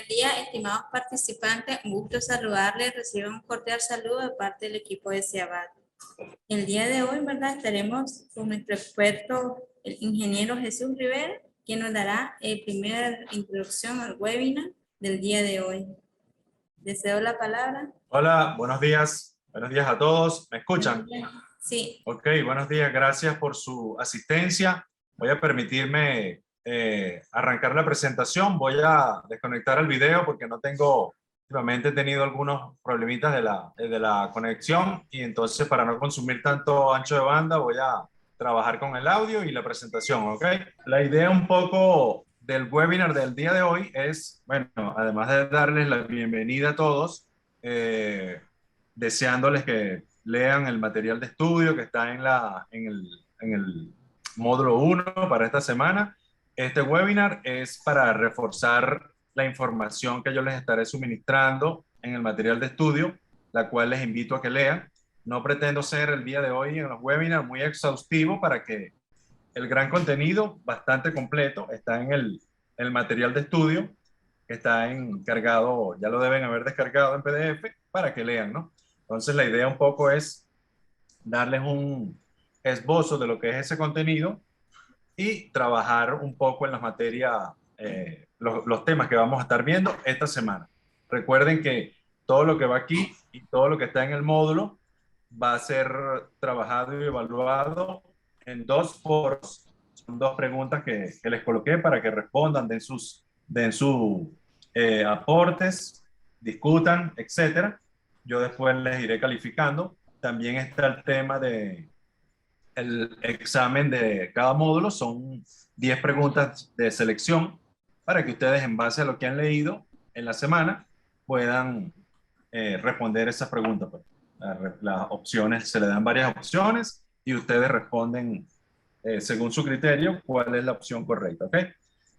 Buen día, estimados participantes. Un gusto saludarles. Reciban un cordial saludo de parte del equipo de CIABAT. El día de hoy, ¿verdad? Estaremos con nuestro experto, el ingeniero Jesús Rivera, quien nos dará la primera introducción al webinar del día de hoy. Deseo la palabra. Hola, buenos días. Buenos días a todos. ¿Me escuchan? Sí. Ok, buenos días. Gracias por su asistencia. Voy a permitirme arrancar la presentación. Voy a desconectar el video porque últimamente he tenido algunos problemitas de la conexión y entonces para no consumir tanto ancho de banda voy a trabajar con el audio y la presentación, ¿ok? La idea un poco del webinar del día de hoy es, bueno, además de darles la bienvenida a todos, deseándoles que lean el material de estudio que está en el módulo 1 para esta semana. Este webinar es para reforzar la información que yo les estaré suministrando en el material de estudio, la cual les invito a que lean. No pretendo ser el día de hoy en los webinars muy exhaustivo para que el gran contenido, bastante completo, está en el material de estudio, que está encargado, ya lo deben haber descargado en PDF para que lean, ¿no? Entonces la idea un poco es darles un esbozo de lo que es ese contenido y trabajar un poco en las materias, los temas que vamos a estar viendo esta semana. Recuerden que todo lo que va aquí y todo lo que está en el módulo va a ser trabajado y evaluado en dos foros. Son dos preguntas que les coloqué para que respondan, den sus aportes, discutan, etcétera. Yo después les iré calificando. También está el tema de el examen de cada módulo. Son 10 preguntas de selección para que ustedes, en base a lo que han leído en la semana, puedan responder esas preguntas. Pues. Las opciones, se le dan varias opciones y ustedes responden según su criterio cuál es la opción correcta. ¿Ok?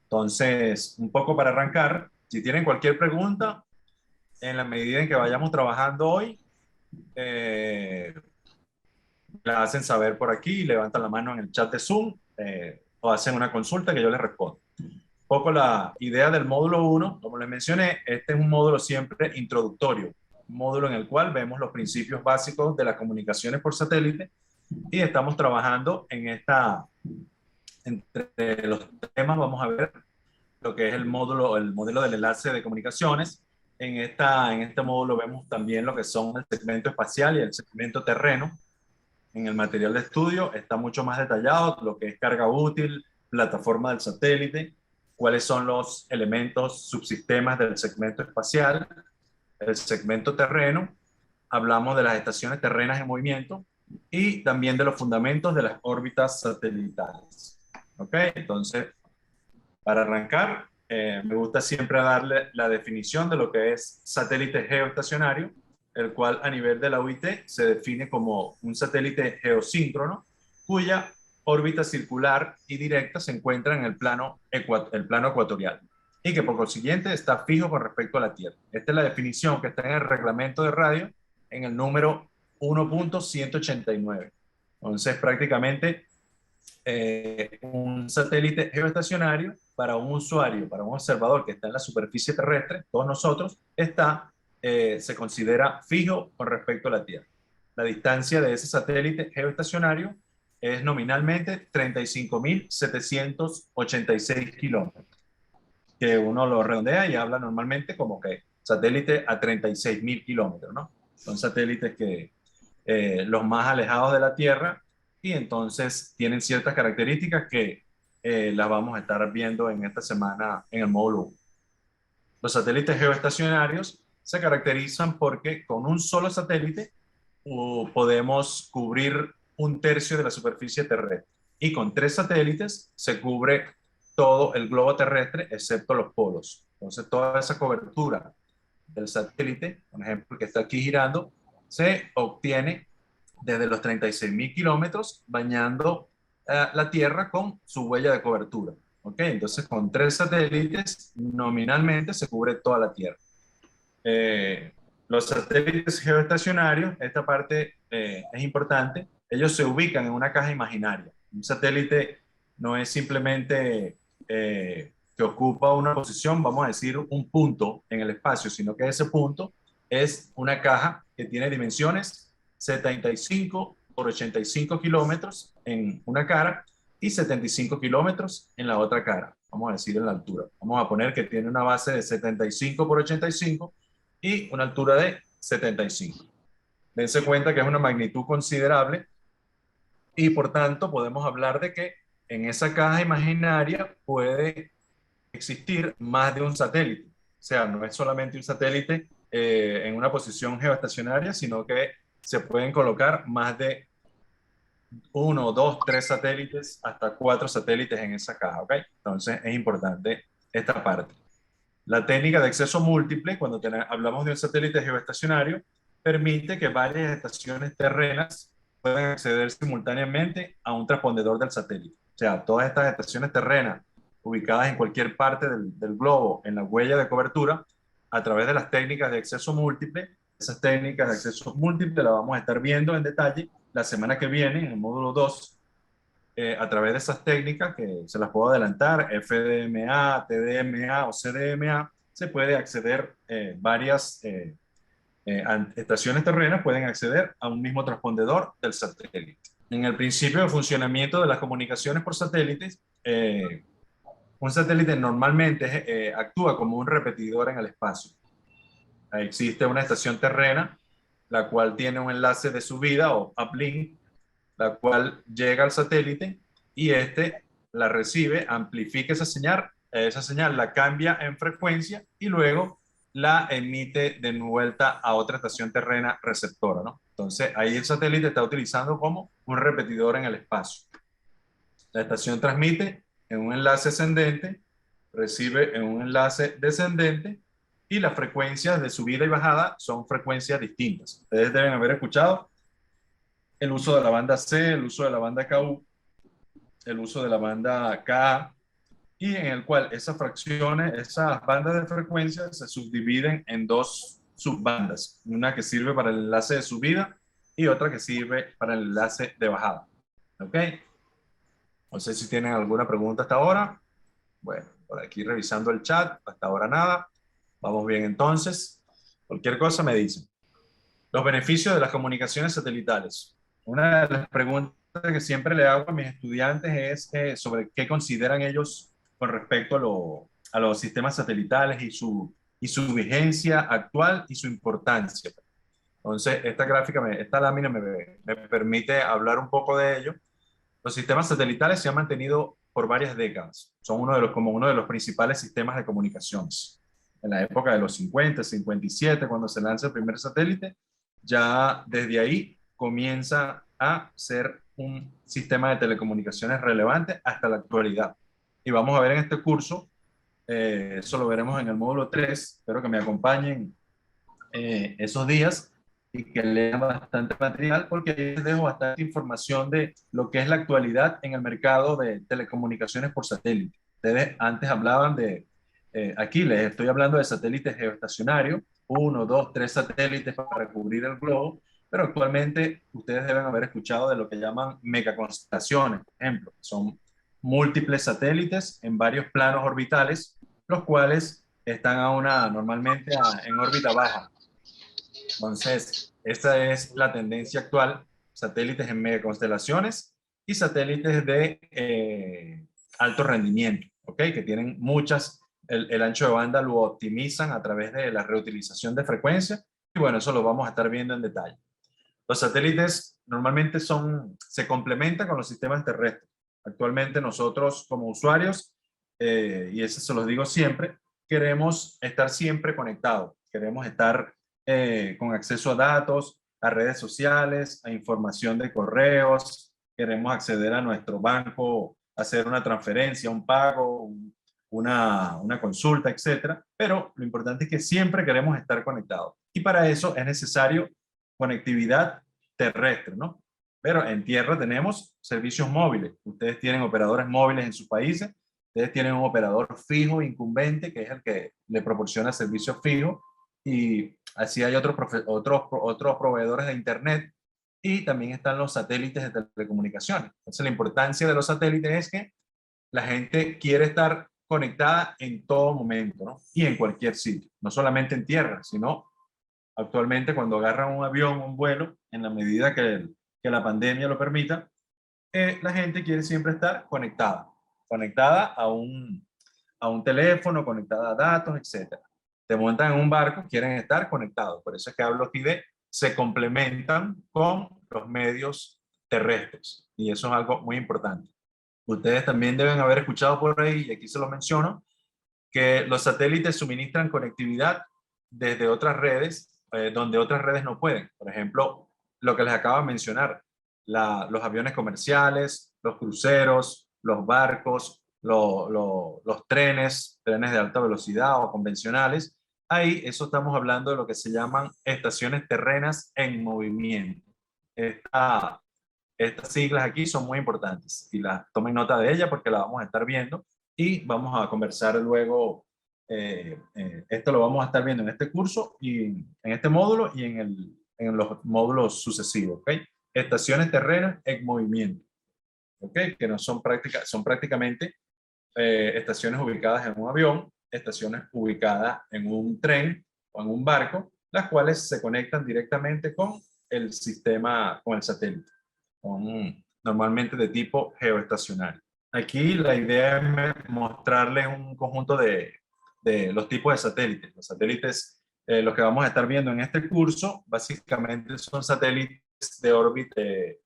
Entonces, un poco para arrancar, si tienen cualquier pregunta, en la medida en que vayamos trabajando hoy, la hacen saber por aquí, levantan la mano en el chat de Zoom o hacen una consulta que yo les respondo. Un poco la idea del módulo 1, como les mencioné, este es un módulo siempre introductorio, un módulo en el cual vemos los principios básicos de las comunicaciones por satélite y estamos trabajando entre los temas, vamos a ver lo que es el modelo del enlace de comunicaciones. En este módulo vemos también lo que son el segmento espacial y el segmento terreno. En el material de estudio está mucho más detallado lo que es carga útil, plataforma del satélite, cuáles son los elementos, subsistemas del segmento espacial, el segmento terreno, hablamos de las estaciones terrenas en movimiento y también de los fundamentos de las órbitas satelitales. ¿Ok? Entonces, para arrancar, me gusta siempre darle la definición de lo que es satélite geoestacionario, el cual a nivel de la OIT se define como un satélite geosíncrono, cuya órbita circular y directa se encuentra en el plano ecuatorial y que por consiguiente está fijo con respecto a la Tierra. Esta es la definición que está en el reglamento de radio en el número 1.189. Entonces, prácticamente un satélite geoestacionario para un usuario, para un observador que está en la superficie terrestre, todos nosotros, se considera fijo con respecto a la Tierra. La distancia de ese satélite geoestacionario es nominalmente 35.786 kilómetros, que uno lo redondea y habla normalmente como que satélite a 36.000 kilómetros, ¿no? Son satélites que los más alejados de la Tierra y entonces tienen ciertas características que las vamos a estar viendo en esta semana en el módulo 1. Los satélites geoestacionarios se caracterizan porque con un solo satélite podemos cubrir un tercio de la superficie terrestre y con 3 satélites se cubre todo el globo terrestre excepto los polos. Entonces toda esa cobertura del satélite, por ejemplo, que está aquí girando, se obtiene desde los 36.000 kilómetros bañando la Tierra con su huella de cobertura. ¿Ok? Entonces, con 3 satélites, nominalmente se cubre toda la Tierra. Los satélites geoestacionarios, esta parte es importante, ellos se ubican en una caja imaginaria. Un satélite no es simplemente que ocupa una posición, vamos a decir, un punto en el espacio, sino que ese punto es una caja que tiene dimensiones 75 por 85 kilómetros en una cara y 75 kilómetros en la otra cara, vamos a decir en la altura. Vamos a poner que tiene una base de 75 por 85 y una altura de 75. Dense cuenta que es una magnitud considerable y por tanto podemos hablar de que en esa caja imaginaria puede existir más de un satélite. O sea, no es solamente un satélite en una posición geoestacionaria, sino que se pueden colocar más de uno, dos, tres satélites, hasta cuatro satélites en esa caja, ¿ok? Entonces es importante esta parte. La técnica de acceso múltiple, cuando hablamos de un satélite geoestacionario, permite que varias estaciones terrenas puedan acceder simultáneamente a un transpondedor del satélite. O sea, todas estas estaciones terrenas ubicadas en cualquier parte del globo en la huella de cobertura, a través de las técnicas de acceso múltiple, esas técnicas de acceso múltiple las vamos a estar viendo en detalle la semana que viene en el módulo 2, a través de esas técnicas que se las puedo adelantar, FDMA, TDMA o CDMA, se puede acceder varias estaciones terrenas pueden acceder a un mismo transpondedor del satélite. En el principio de funcionamiento de las comunicaciones por satélites, un satélite normalmente actúa como un repetidor en el espacio. Existe una estación terrena, la cual tiene un enlace de subida o uplink, la cual llega al satélite y este la recibe, amplifica esa señal la cambia en frecuencia y luego la emite de vuelta a otra estación terrena receptora, ¿no? Entonces ahí el satélite está utilizando como un repetidor en el espacio. La estación transmite en un enlace ascendente, recibe en un enlace descendente y las frecuencias de subida y bajada son frecuencias distintas. Ustedes deben haber escuchado el uso de la banda C, el uso de la banda KU, el uso de la banda K, y en el cual esas fracciones, esas bandas de frecuencia se subdividen en dos subbandas, una que sirve para el enlace de subida y otra que sirve para el enlace de bajada. ¿Ok? No sé si tienen alguna pregunta hasta ahora. Bueno, por aquí revisando el chat, hasta ahora nada. Vamos bien entonces. Cualquier cosa me dicen. Los beneficios de las comunicaciones satelitales. Una de las preguntas que siempre le hago a mis estudiantes es sobre qué consideran ellos con respecto a los sistemas satelitales y su vigencia actual y su importancia. Entonces, esta lámina me permite hablar un poco de ello. Los sistemas satelitales se han mantenido por varias décadas. Son como uno de los principales sistemas de comunicaciones. En la época de los 50, 57, cuando se lanza el primer satélite, ya desde ahí comienza a ser un sistema de telecomunicaciones relevante hasta la actualidad. Y vamos a ver en este curso, eso lo veremos en el módulo 3, espero que me acompañen esos días y que lean bastante material porque ahí les dejo bastante información de lo que es la actualidad en el mercado de telecomunicaciones por satélite. Ustedes antes hablaban aquí les estoy hablando de satélites geoestacionarios, uno, dos, tres satélites para cubrir el globo, pero actualmente ustedes deben haber escuchado de lo que llaman megaconstelaciones, por ejemplo, son múltiples satélites en varios planos orbitales, los cuales están normalmente en órbita baja. Entonces, esta es la tendencia actual, satélites en megaconstelaciones y satélites de alto rendimiento, ¿ok? Que tienen el ancho de banda lo optimizan a través de la reutilización de frecuencia y bueno, eso lo vamos a estar viendo en detalle. Los satélites normalmente se complementan con los sistemas terrestres. Actualmente nosotros como usuarios, y eso se los digo siempre, queremos estar siempre conectados, queremos estar con acceso a datos, a redes sociales, a información de correos, queremos acceder a nuestro banco, hacer una transferencia, un pago, una consulta, etcétera. Pero lo importante es que siempre queremos estar conectados. Y para eso es necesario conectividad terrestre, ¿no? Pero en tierra tenemos servicios móviles. Ustedes tienen operadores móviles en sus países. Ustedes tienen un operador fijo, incumbente, que es el que le proporciona servicios fijos. Y así hay otros proveedores de Internet. Y también están los satélites de telecomunicaciones. Entonces, la importancia de los satélites es que la gente quiere estar conectada en todo momento, ¿no? Y en cualquier sitio, no solamente en tierra, sino actualmente cuando agarran un avión, un vuelo, en la medida que la pandemia lo permita, la gente quiere siempre estar conectada, conectada a un teléfono, conectada a datos, etcétera. Te montan en un barco, quieren estar conectados. Por eso es que hablo aquí de se complementan con los medios terrestres. Y eso es algo muy importante. Ustedes también deben haber escuchado por ahí, y aquí se lo menciono, que los satélites suministran conectividad desde otras redes, donde otras redes no pueden. Por ejemplo, lo que les acabo de mencionar, los aviones comerciales, los cruceros, los barcos, los trenes, trenes de alta velocidad o convencionales. Ahí, eso estamos hablando de lo que se llaman estaciones terrenas en movimiento. Esta, estas siglas aquí son muy importantes y las tomen nota de ellas porque las vamos a estar viendo y vamos a conversar luego. Esto lo vamos a estar viendo en este curso y en este módulo y en los módulos sucesivos. ¿Ok? Estaciones terrenas en movimiento. ¿Ok? Que no son prácticas, son prácticamente estaciones ubicadas en un avión, estaciones ubicadas en un tren o en un barco, las cuales se conectan directamente con el sistema, con el satélite, normalmente de tipo geoestacionario. Aquí la idea es mostrarles un conjunto de los tipos de satélites. Los satélites, los que vamos a estar viendo en este curso, básicamente son satélites de órbita,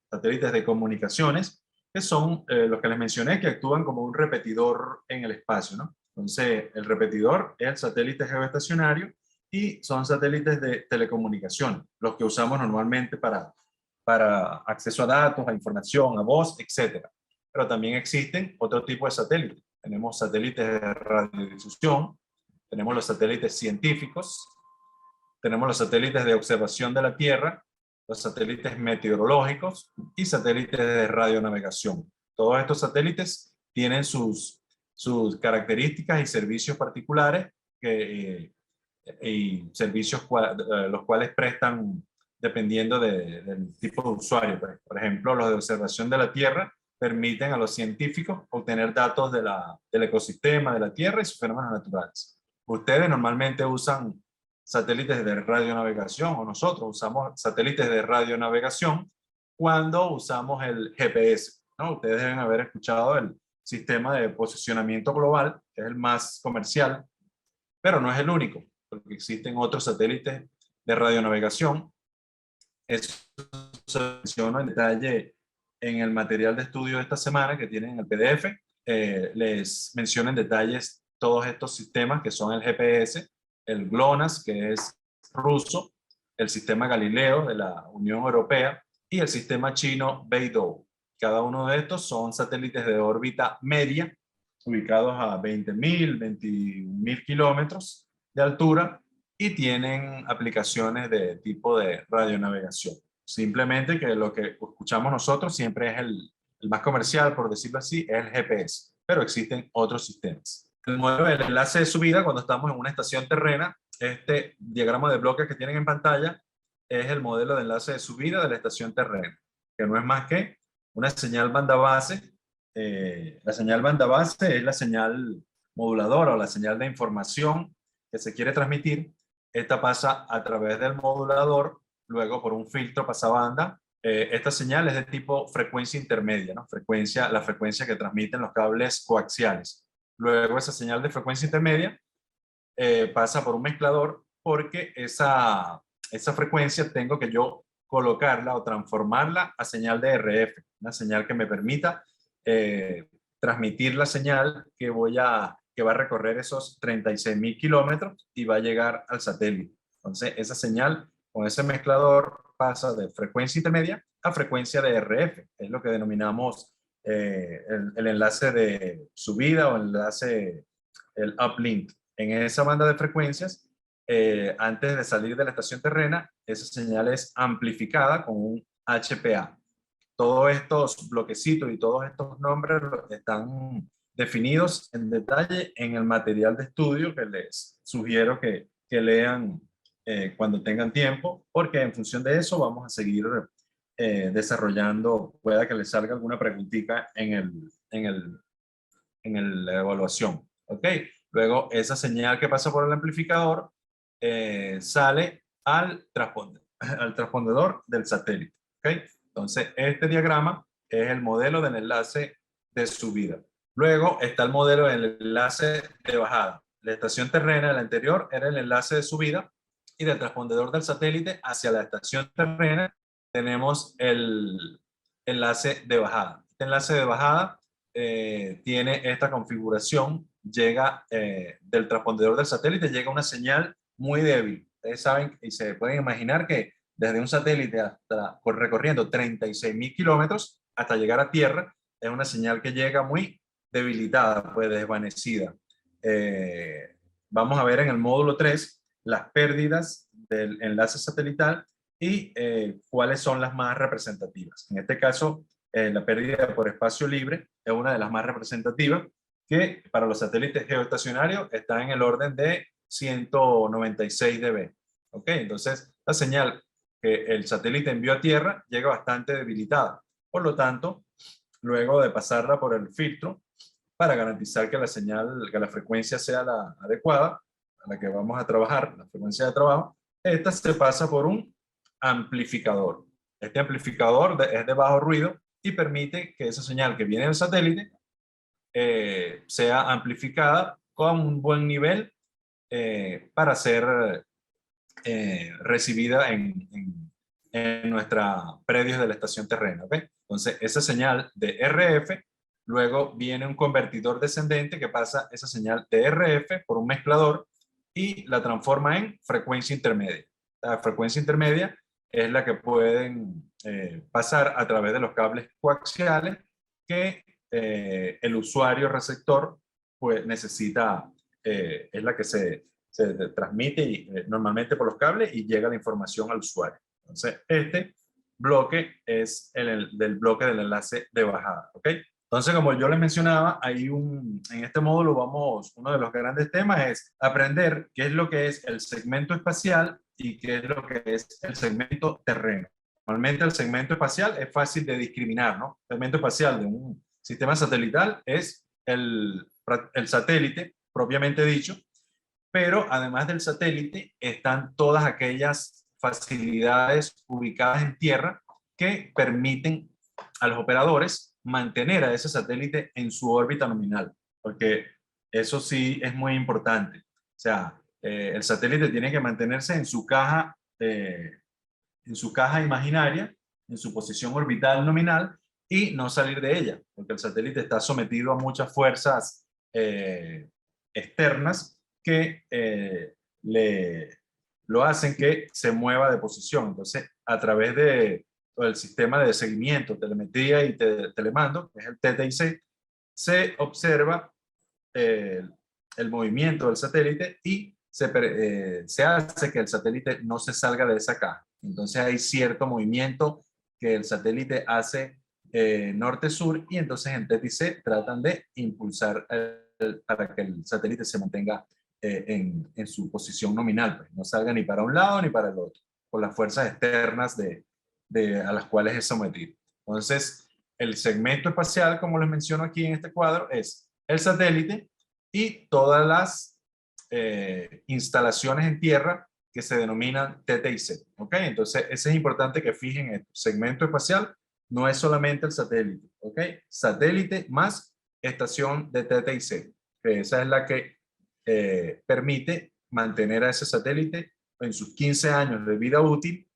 satélites de comunicaciones, que son los que les mencioné, que actúan como un repetidor en el espacio, ¿no? Entonces, el repetidor es el satélite geoestacionario y son satélites de telecomunicación, los que usamos normalmente para acceso a datos, a información, a voz, etcétera. Pero también existen otro tipo de satélites. Tenemos satélites de radiodifusión, tenemos los satélites científicos, tenemos los satélites de observación de la Tierra, los satélites meteorológicos y satélites de radionavegación. Todos estos satélites tienen sus características y servicios particulares y servicios los cuales prestan dependiendo del tipo de usuario. Por ejemplo, los de observación de la Tierra permiten a los científicos obtener datos del ecosistema de la Tierra y sus fenómenos naturales. Ustedes normalmente usan satélites de radionavegación, o nosotros usamos satélites de radionavegación cuando usamos el GPS, ¿no? Ustedes deben haber escuchado el sistema de posicionamiento global, que es el más comercial, pero no es el único, porque existen otros satélites de radionavegación. Eso se menciona en detalle en el material de estudio de esta semana que tienen en el PDF. Les menciono en detalles todos estos sistemas que son el GPS, el GLONASS, que es ruso, el sistema Galileo de la Unión Europea y el sistema chino Beidou. Cada uno de estos son satélites de órbita media, ubicados a 20.000, 21.000 kilómetros de altura y tienen aplicaciones de tipo de radionavegación. Simplemente que lo que escuchamos nosotros siempre es el más comercial, por decirlo así, es el GPS, pero existen otros sistemas. El modelo del enlace de subida, cuando estamos en una estación terrena, este diagrama de bloques que tienen en pantalla es el modelo de enlace de subida de la estación terrena, que no es más que una señal banda base. La señal banda base es la señal moduladora o la señal de información que se quiere transmitir. Esta pasa a través del modulador, luego por un filtro pasabanda. Esta señal es de tipo frecuencia intermedia, ¿no? La frecuencia que transmiten los cables coaxiales. Luego esa señal de frecuencia intermedia pasa por un mezclador porque esa frecuencia tengo que yo colocarla o transformarla a señal de RF, una señal que me permita transmitir la señal que va a recorrer esos 36.000 kilómetros y va a llegar al satélite. Entonces esa señal con ese mezclador pasa de frecuencia intermedia a frecuencia de RF, es lo que denominamos el enlace de subida o el uplink. En esa banda de frecuencias, antes de salir de la estación terrena, esa señal es amplificada con un HPA. Todos estos bloquecitos y todos estos nombres están definidos en detalle en el material de estudio que les sugiero que lean cuando tengan tiempo, porque en función de eso vamos a seguir desarrollando, pueda que les salga alguna preguntita en la evaluación. ¿ok? Luego esa señal que pasa por el amplificador sale al transpondedor del satélite, ¿ok? Entonces este diagrama es el modelo del enlace de subida. Luego está el modelo del enlace de bajada. La estación terrena, el anterior, era el enlace de subida, y del transpondedor del satélite hacia la estación terrena tenemos el enlace de bajada. Este enlace de bajada tiene esta configuración, llega del transpondedor del satélite, llega una señal muy débil. Ustedes saben y se pueden imaginar que desde un satélite hasta recorriendo 36.000 kilómetros hasta llegar a tierra, es una señal que llega muy debilitada, pues desvanecida. Vamos a ver en el módulo 3 las pérdidas del enlace satelital y cuáles son las más representativas. En este caso, la pérdida por espacio libre es una de las más representativas, que para los satélites geoestacionarios está en el orden de 196 dB. ¿Ok? Entonces, la señal que el satélite envió a tierra llega bastante debilitada. Por lo tanto, luego de pasarla por el filtro, para garantizar que la señal, que la frecuencia sea la adecuada, a la que vamos a trabajar, la frecuencia de trabajo, esta se pasa por un amplificador. Este amplificador es de bajo ruido y permite que esa señal que viene del satélite sea amplificada con un buen nivel para ser recibida en nuestra predios de la estación terrena. ¿Okay? Entonces, esa señal de RF, luego viene un convertidor descendente que pasa esa señal de RF por un mezclador y la transforma en frecuencia intermedia. La frecuencia intermedia es la que pueden pasar a través de los cables coaxiales que el usuario receptor pues necesita, es la que se transmite normalmente por los cables y llega la información al usuario. Entonces, este bloque es del bloque del enlace de bajada, ¿ok? Entonces, como yo les mencionaba, en este módulo uno de los grandes temas es aprender qué es lo que es el segmento espacial y qué es lo que es el segmento terreno. Normalmente el segmento espacial es fácil de discriminar, ¿no? El segmento espacial de un sistema satelital es el satélite, propiamente dicho, pero además del satélite están todas aquellas facilidades ubicadas en tierra que permiten a los operadores mantener a ese satélite en su órbita nominal, porque eso sí es muy importante. O sea, el satélite tiene que mantenerse en su caja imaginaria, en su posición orbital nominal y no salir de ella, porque el satélite está sometido a muchas fuerzas externas que lo hacen que se mueva de posición. Entonces, a través del sistema de seguimiento, telemetría y telemando, que es el TTIC, se observa eh, el movimiento del satélite y se hace que el satélite no se salga de esa caja. Entonces hay cierto movimiento que el satélite hace norte-sur y entonces en TTIC tratan de impulsar para que el satélite se mantenga en su posición nominal, pues no salga ni para un lado ni para el otro, por las fuerzas externas a las cuales es sometido. Entonces, el segmento espacial, como les menciono aquí en este cuadro, es el satélite y todas las instalaciones en tierra que se denominan TTIC. ¿Ok? Entonces, eso es importante que fijen esto. Segmento espacial no es solamente el satélite. ¿Ok? Satélite más estación de TTIC, que esa es la que permite mantener a ese satélite en sus 15 años de vida útil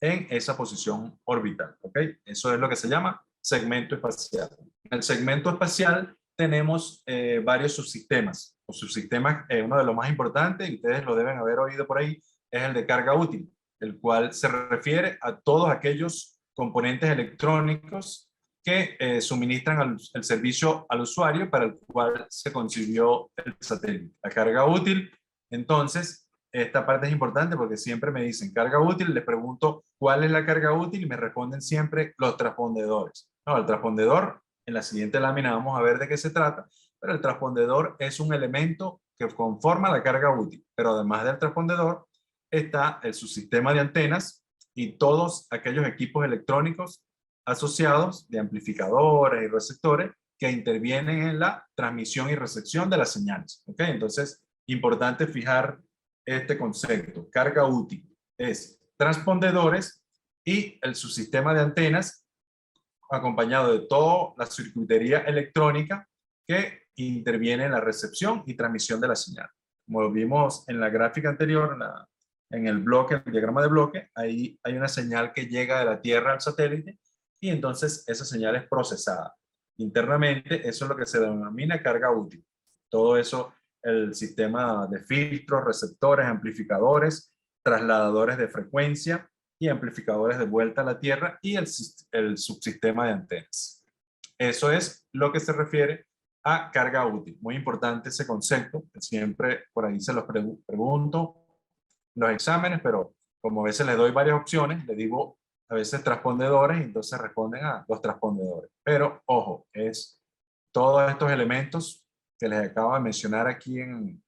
en esa posición orbital. ¿Ok? Eso es lo que se llama segmento espacial. En el segmento espacial tenemos varios subsistemas. Los subsistemas, uno de los más importantes, y ustedes lo deben haber oído por ahí, es el de carga útil, el cual se refiere a todos aquellos componentes electrónicos que suministran el servicio al usuario para el cual se concibió el satélite. La carga útil, entonces, esta parte es importante porque siempre me dicen carga útil, les pregunto cuál es la carga útil y me responden siempre los transpondedores. No, el transpondedor, en la siguiente lámina vamos a ver de qué se trata, pero el transpondedor es un elemento que conforma la carga útil, pero además del transpondedor está el subsistema de antenas y todos aquellos equipos electrónicos asociados de amplificadores y receptores que intervienen en la transmisión y recepción de las señales. ¿Ok? Entonces, importante fijar este concepto. Carga útil es transpondedores y el subsistema de antenas acompañado de toda la circuitería electrónica que interviene en la recepción y transmisión de la señal. Como vimos en la gráfica anterior, en el bloque, el diagrama de bloque, ahí hay una señal que llega de la Tierra al satélite y entonces esa señal es procesada. Internamente, eso es lo que se denomina carga útil. Todo eso, el sistema de filtros, receptores, amplificadores, trasladadores de frecuencia y amplificadores de vuelta a la Tierra y el subsistema de antenas. Eso es lo que se refiere a carga útil. Muy importante ese concepto, que siempre por ahí se los pregunto en los exámenes, pero como a veces les doy varias opciones, les digo a veces transpondedores y entonces responden a los transpondedores. Pero ojo, es todos estos elementos que les acabo de mencionar aquí en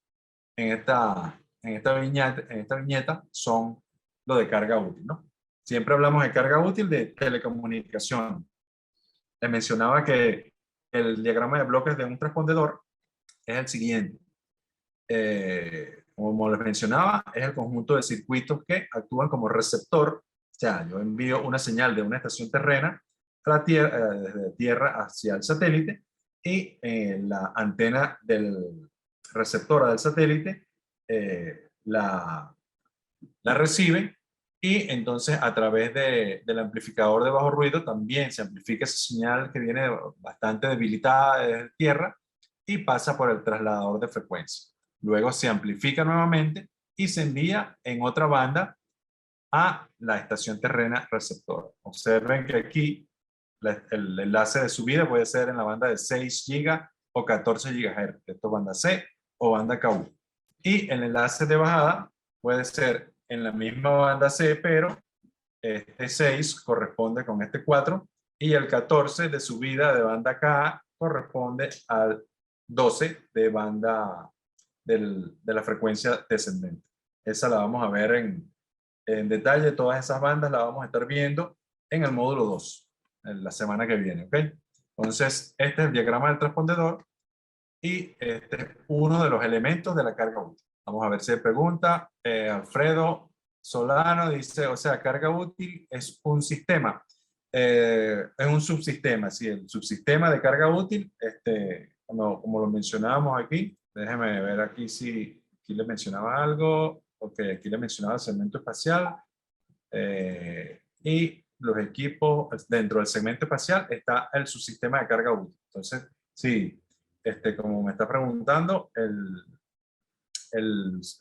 esta viñeta son lo de carga útil, ¿no? Siempre hablamos de carga útil de telecomunicación. Les mencionaba que el diagrama de bloques de un transpondedor es el siguiente. Como les mencionaba, es el conjunto de circuitos que actúan como receptor. O sea, yo envío una señal de una estación terrena a la tierra, desde tierra hacia el satélite y la antena del receptora del satélite la recibe y entonces a través del amplificador de bajo ruido también se amplifica esa señal que viene bastante debilitada desde tierra y pasa por el trasladador de frecuencia. Luego se amplifica nuevamente y se envía en otra banda a la estación terrena receptora. Observen que aquí el enlace de subida puede ser en la banda de 6 GB o 14 GHz. Esto es banda C o banda KU. Y el enlace de bajada puede ser en la misma banda C, pero este 6 corresponde con este 4 y el 14 de subida de banda K corresponde al 12 de banda de la frecuencia descendente. Esa la vamos a ver en detalle, todas esas bandas las vamos a estar viendo en el módulo 2, en la semana que viene, ¿ok? Entonces, este es el diagrama del transpondedor y este es uno de los elementos de la carga útil. Vamos a ver si hay pregunta. Alfredo Solano dice, o sea, carga útil es un sistema. Es un subsistema, sí, el subsistema de carga útil, como lo mencionábamos aquí, déjeme ver aquí si aquí le mencionaba algo, ok, aquí le mencionaba el segmento espacial, y los equipos, dentro del segmento espacial está el subsistema de carga útil. Entonces, sí, como me está preguntando,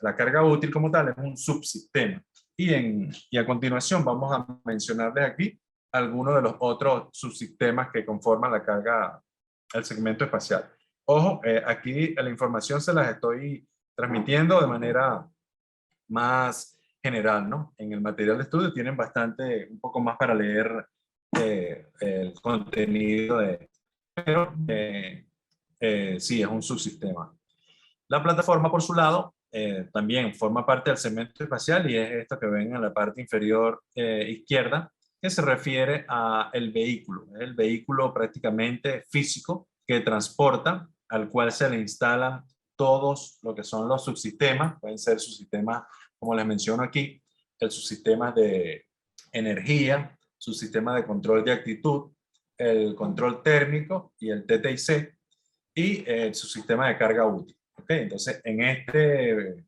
la carga útil como tal es un subsistema. Y a continuación vamos a mencionarles aquí algunos de los otros subsistemas que conforman la carga, el segmento espacial. Ojo, aquí la información se las estoy transmitiendo de manera más general, ¿no? En el material de estudio tienen bastante, un poco más para leer el contenido pero sí, es un subsistema. La plataforma, por su lado, también forma parte del segmento espacial y es esto que ven en la parte inferior izquierda, que se refiere a el vehículo prácticamente físico que transporta, al cual se le instalan todos lo que son los subsistemas, pueden ser subsistemas, como les menciono aquí, el subsistema de energía, subsistema de control de actitud, el control térmico y el TTIC, y el subsistema de carga útil. ¿Okay? Entonces, en este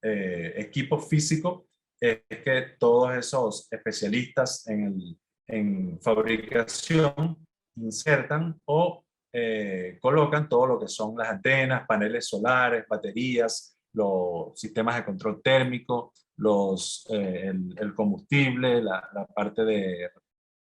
equipo físico es que todos esos especialistas en fabricación insertan o colocan todo lo que son las antenas, paneles solares, baterías, los sistemas de control térmico, el combustible, la parte de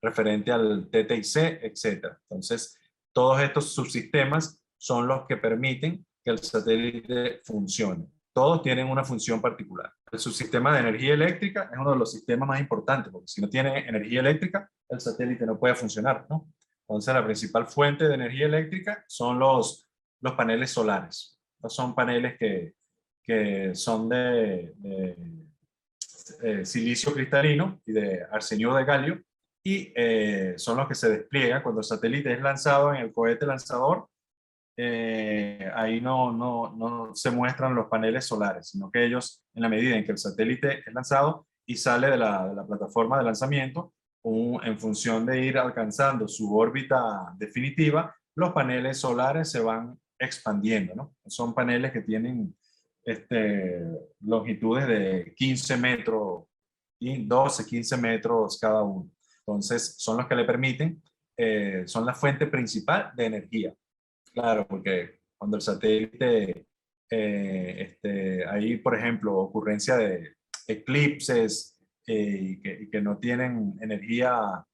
referente al TTIC, etc. Entonces, todos estos subsistemas son los que permiten que el satélite funcione. Todos tienen una función particular. El subsistema de energía eléctrica es uno de los sistemas más importantes, porque si no tiene energía eléctrica, el satélite no puede funcionar, ¿no? Entonces, la principal fuente de energía eléctrica son los paneles solares. Estos son paneles que son de silicio cristalino y de arsenio de galio, y son los que se despliegan cuando el satélite es lanzado en el cohete lanzador. Ahí no se muestran los paneles solares, sino que ellos, en la medida en que el satélite es lanzado y sale de la plataforma de lanzamiento, en función de ir alcanzando su órbita definitiva, los paneles solares se van expandiendo, ¿no? Son paneles que tienen longitudes de 15 metros y 12, 15 metros cada uno. Entonces, son los que le permiten, son la fuente principal de energía. Claro, porque cuando el satélite, hay, por ejemplo, ocurrencia de eclipses y que no tienen energía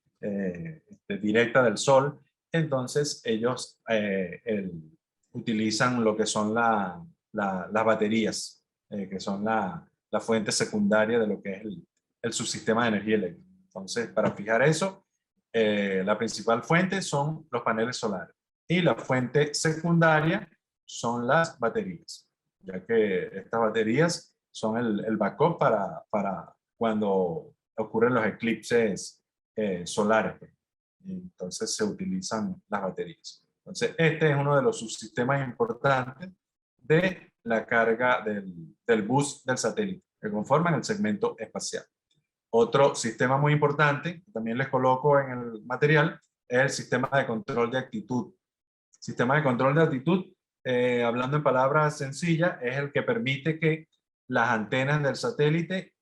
directa del Sol, entonces ellos utilizan lo que son las baterías, que son la fuente secundaria de lo que es el subsistema de energía eléctrica. Entonces, para fijar eso, la principal fuente son los paneles solares. Y la fuente secundaria son las baterías, ya que estas baterías son el backup para cuando ocurren los eclipses solares. Entonces se utilizan las baterías. Entonces este es uno de los subsistemas importantes de la carga del bus del satélite, que conforman el segmento espacial. Otro sistema muy importante, que también les coloco en el material, es el sistema de control de actitud. Sistema de control de altitud, hablando en palabras sencillas, es el que permite que las antenas del satélite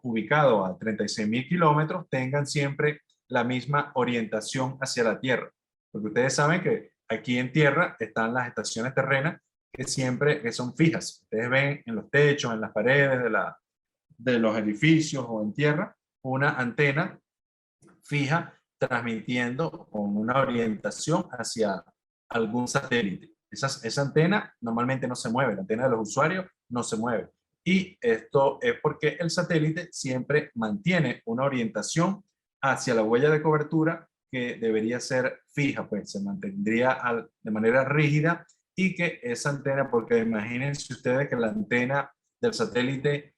ubicado a 36.000 kilómetros tengan siempre la misma orientación hacia la Tierra. Porque ustedes saben que aquí en Tierra están las estaciones terrenas que son fijas. Ustedes ven en los techos, en las paredes de los edificios o en tierra, una antena fija transmitiendo con una orientación hacia algún satélite. Esa antena normalmente no se mueve, la antena de los usuarios no se mueve. Y esto es porque el satélite siempre mantiene una orientación hacia la huella de cobertura que debería ser fija, pues se mantendría de manera rígida, y que esa antena, porque imagínense ustedes que la antena del satélite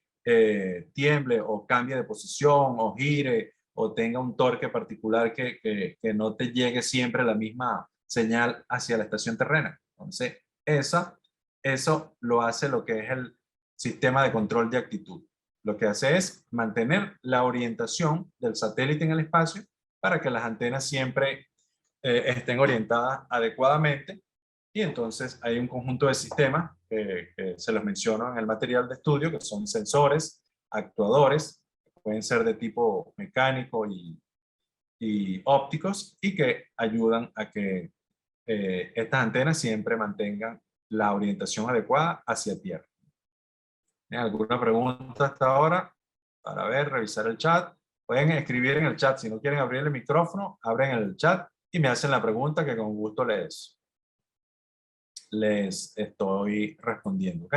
tiemble o cambie de posición o gire o tenga un torque particular que no te llegue siempre la misma señal hacia la estación terrena. Entonces, eso lo hace lo que es el sistema de control de actitud. Lo que hace es mantener la orientación del satélite en el espacio para que las antenas siempre estén orientadas adecuadamente. Y entonces hay un conjunto de sistemas que se los menciono en el material de estudio, que son sensores, actuadores, pueden ser de tipo mecánico y ópticos, y que ayudan a que estas antenas siempre mantengan la orientación adecuada hacia tierra. ¿Alguna pregunta hasta ahora? Para ver, revisar el chat. Pueden escribir en el chat. Si no quieren abrir el micrófono, abren el chat y me hacen la pregunta, que con gusto les estoy respondiendo. ¿Ok?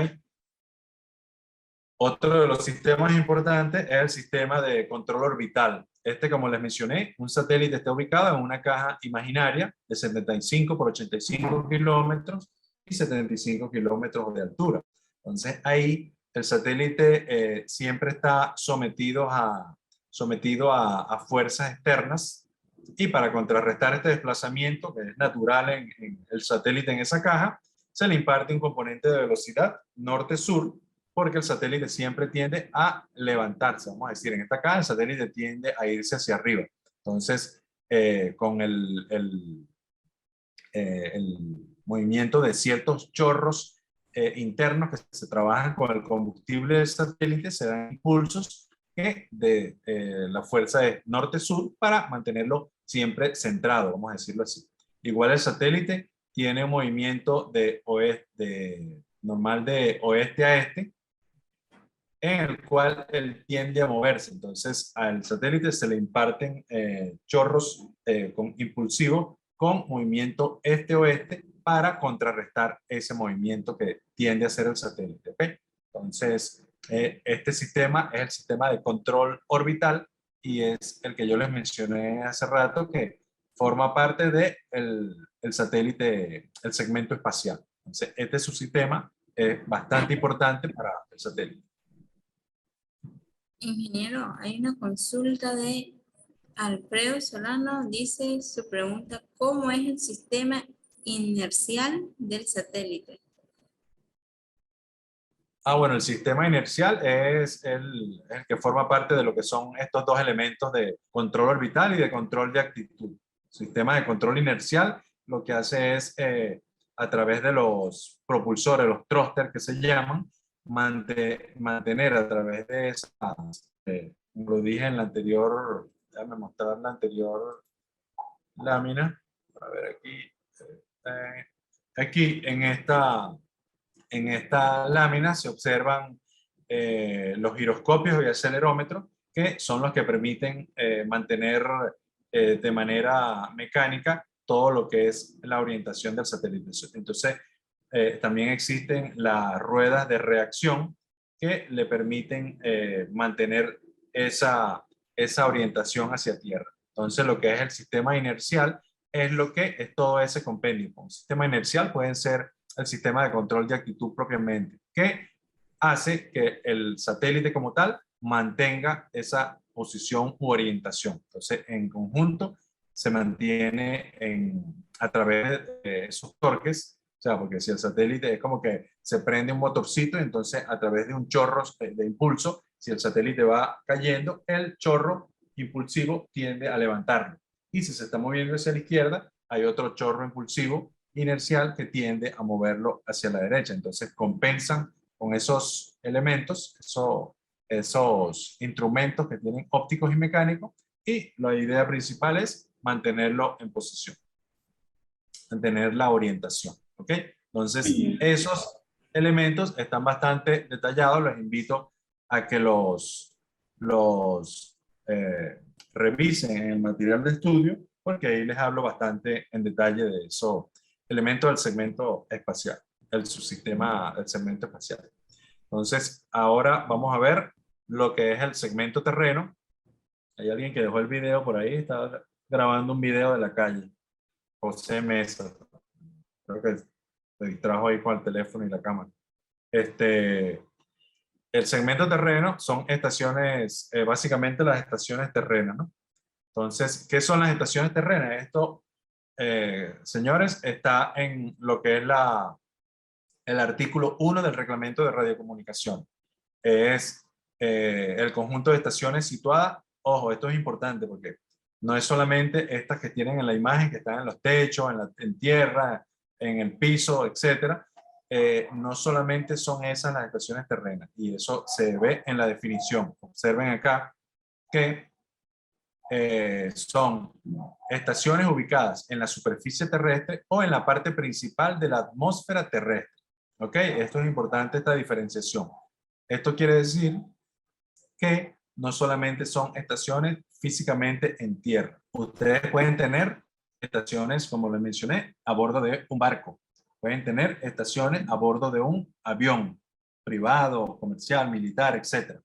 Otro de los sistemas importantes es el sistema de control orbital. Como les mencioné, un satélite está ubicado en una caja imaginaria de 75 por 85 kilómetros y 75 kilómetros de altura. Entonces ahí el satélite siempre está sometido a fuerzas externas, y para contrarrestar este desplazamiento, que es natural en el satélite en esa caja, se le imparte un componente de velocidad norte-sur, porque el satélite siempre tiende a levantarse. Vamos a decir, en esta caja el satélite tiende a irse hacia arriba. Entonces, con el movimiento de ciertos chorros internos que se trabajan con el combustible del satélite, se dan impulsos que de la fuerza de norte-sur para mantenerlo siempre centrado, vamos a decirlo así. Igual el satélite tiene un movimiento normal de oeste a este, en el cual él tiende a moverse. Entonces al satélite se le imparten chorros impulsivos con movimiento este-oeste para contrarrestar ese movimiento que tiende a hacer el satélite. ¿Okay? Entonces este sistema es el sistema de control orbital, y es el que yo les mencioné hace rato, que forma parte del el satélite, el segmento espacial. Entonces este es su sistema, bastante importante para el satélite. Ingeniero, hay una consulta de Alfredo Solano dice su pregunta, ¿cómo es el sistema inercial del satélite? Bueno, el sistema inercial es el que forma parte de lo que son estos dos elementos de control orbital y de control de actitud. El sistema de control inercial lo que hace es, a través de los propulsores, los thrusters que se llaman, mantener a través de esas, como lo dije en la anterior, déjame mostrar la anterior lámina, a ver aquí, aquí en esta lámina se observan los giroscopios y acelerómetros, que son los que permiten mantener de manera mecánica todo lo que es la orientación del satélite. Entonces, también existen las ruedas de reacción que le permiten mantener esa orientación hacia tierra. Entonces, lo que es el sistema inercial es lo que es todo ese compendio. Un sistema inercial pueden ser el sistema de control de actitud propiamente, que hace que el satélite como tal mantenga esa posición u orientación. Entonces, en conjunto, se mantiene a través de esos torques, o sea, porque si el satélite es como que se prende un motorcito, entonces a través de un chorro de impulso, si el satélite va cayendo, el chorro impulsivo tiende a levantarlo. Y si se está moviendo hacia la izquierda, hay otro chorro impulsivo inercial que tiende a moverlo hacia la derecha. Entonces compensan con esos elementos, esos instrumentos que tienen ópticos y mecánicos, y la idea principal es mantenerlo en posición, mantener la orientación. ¿Ok? Entonces, esos elementos están bastante detallados. Les invito a que los revisen en el material de estudio, porque ahí les hablo bastante en detalle de esos elementos del segmento espacial, el subsistema del segmento espacial. Entonces, ahora vamos a ver lo que es el segmento terreno. Hay alguien que dejó el video por ahí, está grabando un video de la calle. José Mesa. Creo que se distrajo ahí con el teléfono y la cámara. El segmento terreno son estaciones, básicamente las estaciones terrenas, ¿no? Entonces, ¿qué son las estaciones terrenas? Esto, señores, está en lo que es el artículo 1 del reglamento de radiocomunicación. Es el conjunto de estaciones situadas. Ojo, esto es importante porque no es solamente estas que tienen en la imagen, que están en los techos, en tierra, en el piso, etcétera. No solamente son esas las estaciones terrenas, y eso se ve en la definición. Observen acá que son estaciones ubicadas en la superficie terrestre o en la parte principal de la atmósfera terrestre. ¿Ok? Esto es importante, esta diferenciación. Esto quiere decir que no solamente son estaciones físicamente en tierra. Ustedes pueden tener estaciones, como les mencioné, a bordo de un barco. Pueden tener estaciones a bordo de un avión privado, comercial, militar, etc.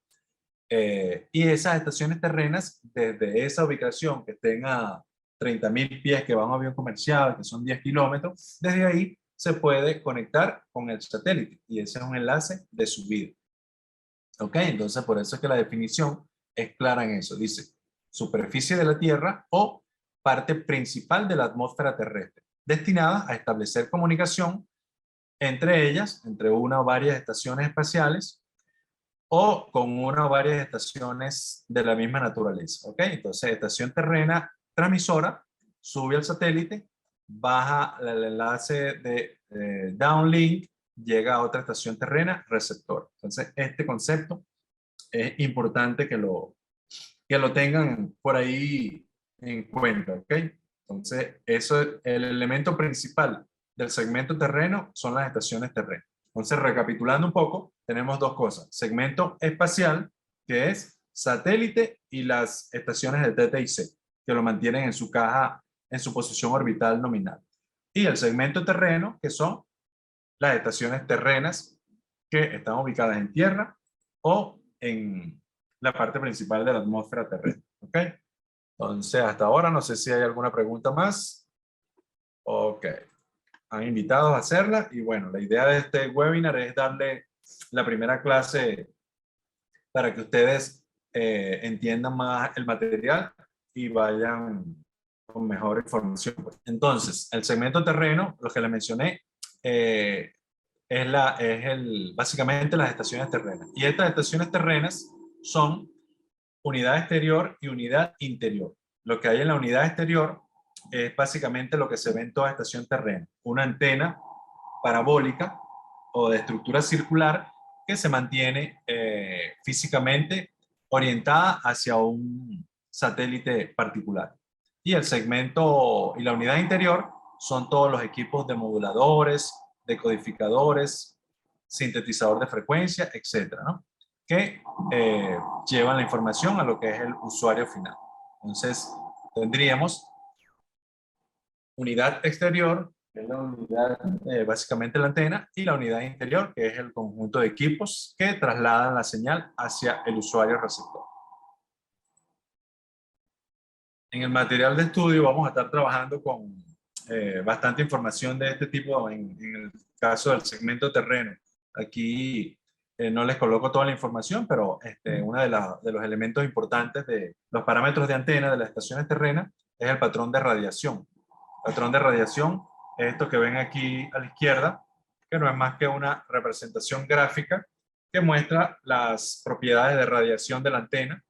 Y esas estaciones terrenas, desde esa ubicación que estén a 30.000 pies, que va a un avión comercial, que son 10 kilómetros, desde ahí se puede conectar con el satélite, y ese es un enlace de subida. ¿Ok? Entonces, por eso es que la definición es clara en eso. Dice, superficie de la Tierra o parte principal de la atmósfera terrestre, destinada a establecer comunicación entre ellas, entre una o varias estaciones espaciales, o con una o varias estaciones de la misma naturaleza. ¿Ok? Entonces, estación terrena transmisora, sube al satélite, baja el enlace de downlink, llega a otra estación terrena, receptor. Entonces, este concepto es importante que lo tengan por ahí en cuenta, ¿ok? Entonces, eso es el elemento principal del segmento terreno, son las estaciones terrenas. Entonces, recapitulando un poco, tenemos dos cosas. Segmento espacial, que es satélite, y las estaciones de TT&C, que lo mantienen en su caja, en su posición orbital nominal. Y el segmento terreno, que son las estaciones terrenas que están ubicadas en tierra o en la parte principal de la atmósfera terrestre. ¿Ok? Entonces, hasta ahora no sé si hay alguna pregunta más. Ok. Han invitado a hacerla, y bueno, la idea de este webinar es darle la primera clase para que ustedes entiendan más el material y vayan con mejor información. Entonces, el segmento terreno, lo que le mencioné, básicamente las estaciones terrenas. Y estas estaciones terrenas son unidad exterior y unidad interior. Lo que hay en la unidad exterior es básicamente lo que se ve en toda estación terrena. Una antena parabólica o de estructura circular que se mantiene físicamente orientada hacia un satélite particular. Y el segmento y la unidad interior son todos los equipos de moduladores, decodificadores, sintetizador de frecuencia, etcétera, ¿no? Que llevan la información a lo que es el usuario final. Entonces, tendríamos unidad exterior, que es la unidad, básicamente la antena, y la unidad interior, que es el conjunto de equipos que trasladan la señal hacia el usuario receptor. En el material de estudio vamos a estar trabajando con bastante información de este tipo en el caso del segmento terreno. Aquí no les coloco toda la información, pero uno de los elementos importantes de los parámetros de antena de las estaciones terrenas es el patrón de radiación. El patrón de radiación es esto que ven aquí a la izquierda, que no es más que una representación gráfica que muestra las propiedades de radiación de la antena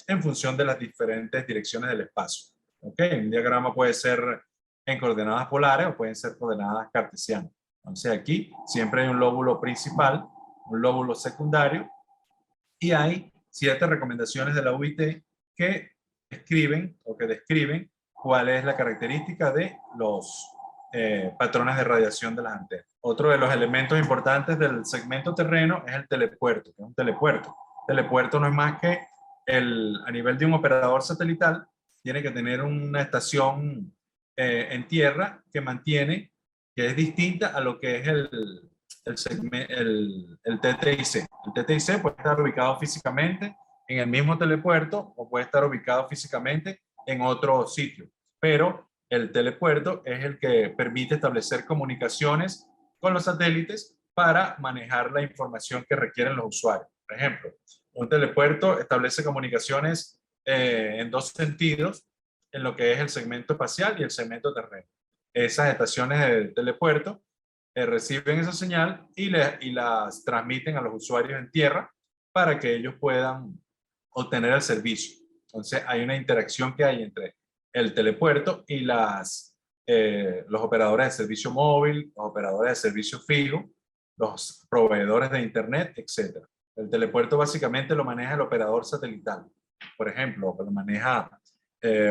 en función de las diferentes direcciones del espacio. ¿Okay? Un diagrama puede ser en coordenadas polares o pueden ser coordenadas cartesianas. Entonces aquí siempre hay un lóbulo principal, un lóbulo secundario y hay ciertas recomendaciones de la UIT que escriben o que describen cuál es la característica de los patrones de radiación de las antenas. Otro de los elementos importantes del segmento terreno es el telepuerto, que es un telepuerto. Telepuerto no es más que a nivel de un operador satelital, tiene que tener una estación en tierra que mantiene, que es distinta a lo que es el TTIC. El TTIC puede estar ubicado físicamente en el mismo telepuerto o puede estar ubicado físicamente en otro sitio, pero el telepuerto es el que permite establecer comunicaciones con los satélites para manejar la información que requieren los usuarios. Por ejemplo, un telepuerto establece comunicaciones en dos sentidos, en lo que es el segmento espacial y el segmento terreno. Esas estaciones del telepuerto reciben esa señal y las transmiten a los usuarios en tierra para que ellos puedan obtener el servicio. Entonces hay una interacción que hay entre el telepuerto y los operadores de servicio móvil, los operadores de servicio fijo, los proveedores de internet, etc. El telepuerto básicamente lo maneja el operador satelital. Por ejemplo, lo maneja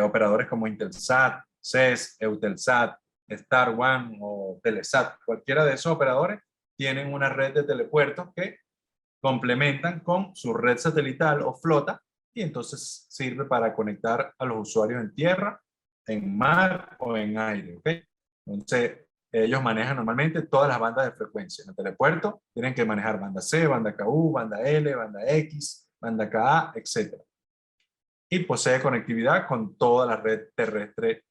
operadores como Intelsat, CES, Eutelsat, Star One o Telesat. Cualquiera de esos operadores tienen una red de telepuertos que complementan con su red satelital o flota y entonces sirve para conectar a los usuarios en tierra, en mar o en aire. ¿Okay? Entonces, ellos manejan normalmente todas las bandas de frecuencia. En el telepuerto tienen que manejar banda C, banda KU, banda L, banda X, banda KA, etc. Y posee conectividad con toda la red terrestre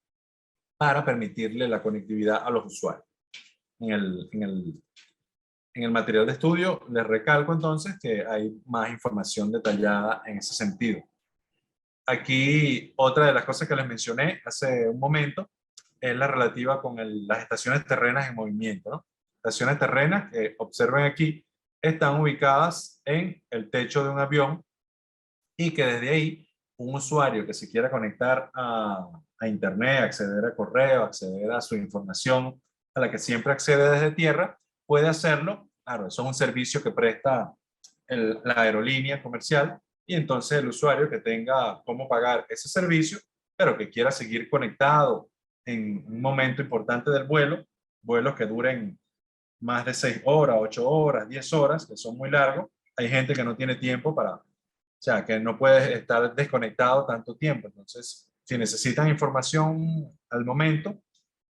para permitirle la conectividad a los usuarios. En el material de estudio les recalco entonces que hay más información detallada en ese sentido. Aquí otra de las cosas que les mencioné hace un momento es la relativa con las estaciones terrenas en movimiento, ¿no? Estaciones terrenas que observen aquí están ubicadas en el techo de un avión y que desde ahí un usuario que se quiera conectar a internet, acceder a correo, acceder a su información a la que siempre accede desde tierra, puede hacerlo. Claro, eso es un servicio que presta la aerolínea comercial y entonces el usuario que tenga cómo pagar ese servicio, pero que quiera seguir conectado en un momento importante del vuelo, vuelos que duren más de 6 horas, 8 horas, 10 horas, que son muy largos. Hay gente que no tiene tiempo o sea, que no puede estar desconectado tanto tiempo. Entonces, si necesitan información al momento,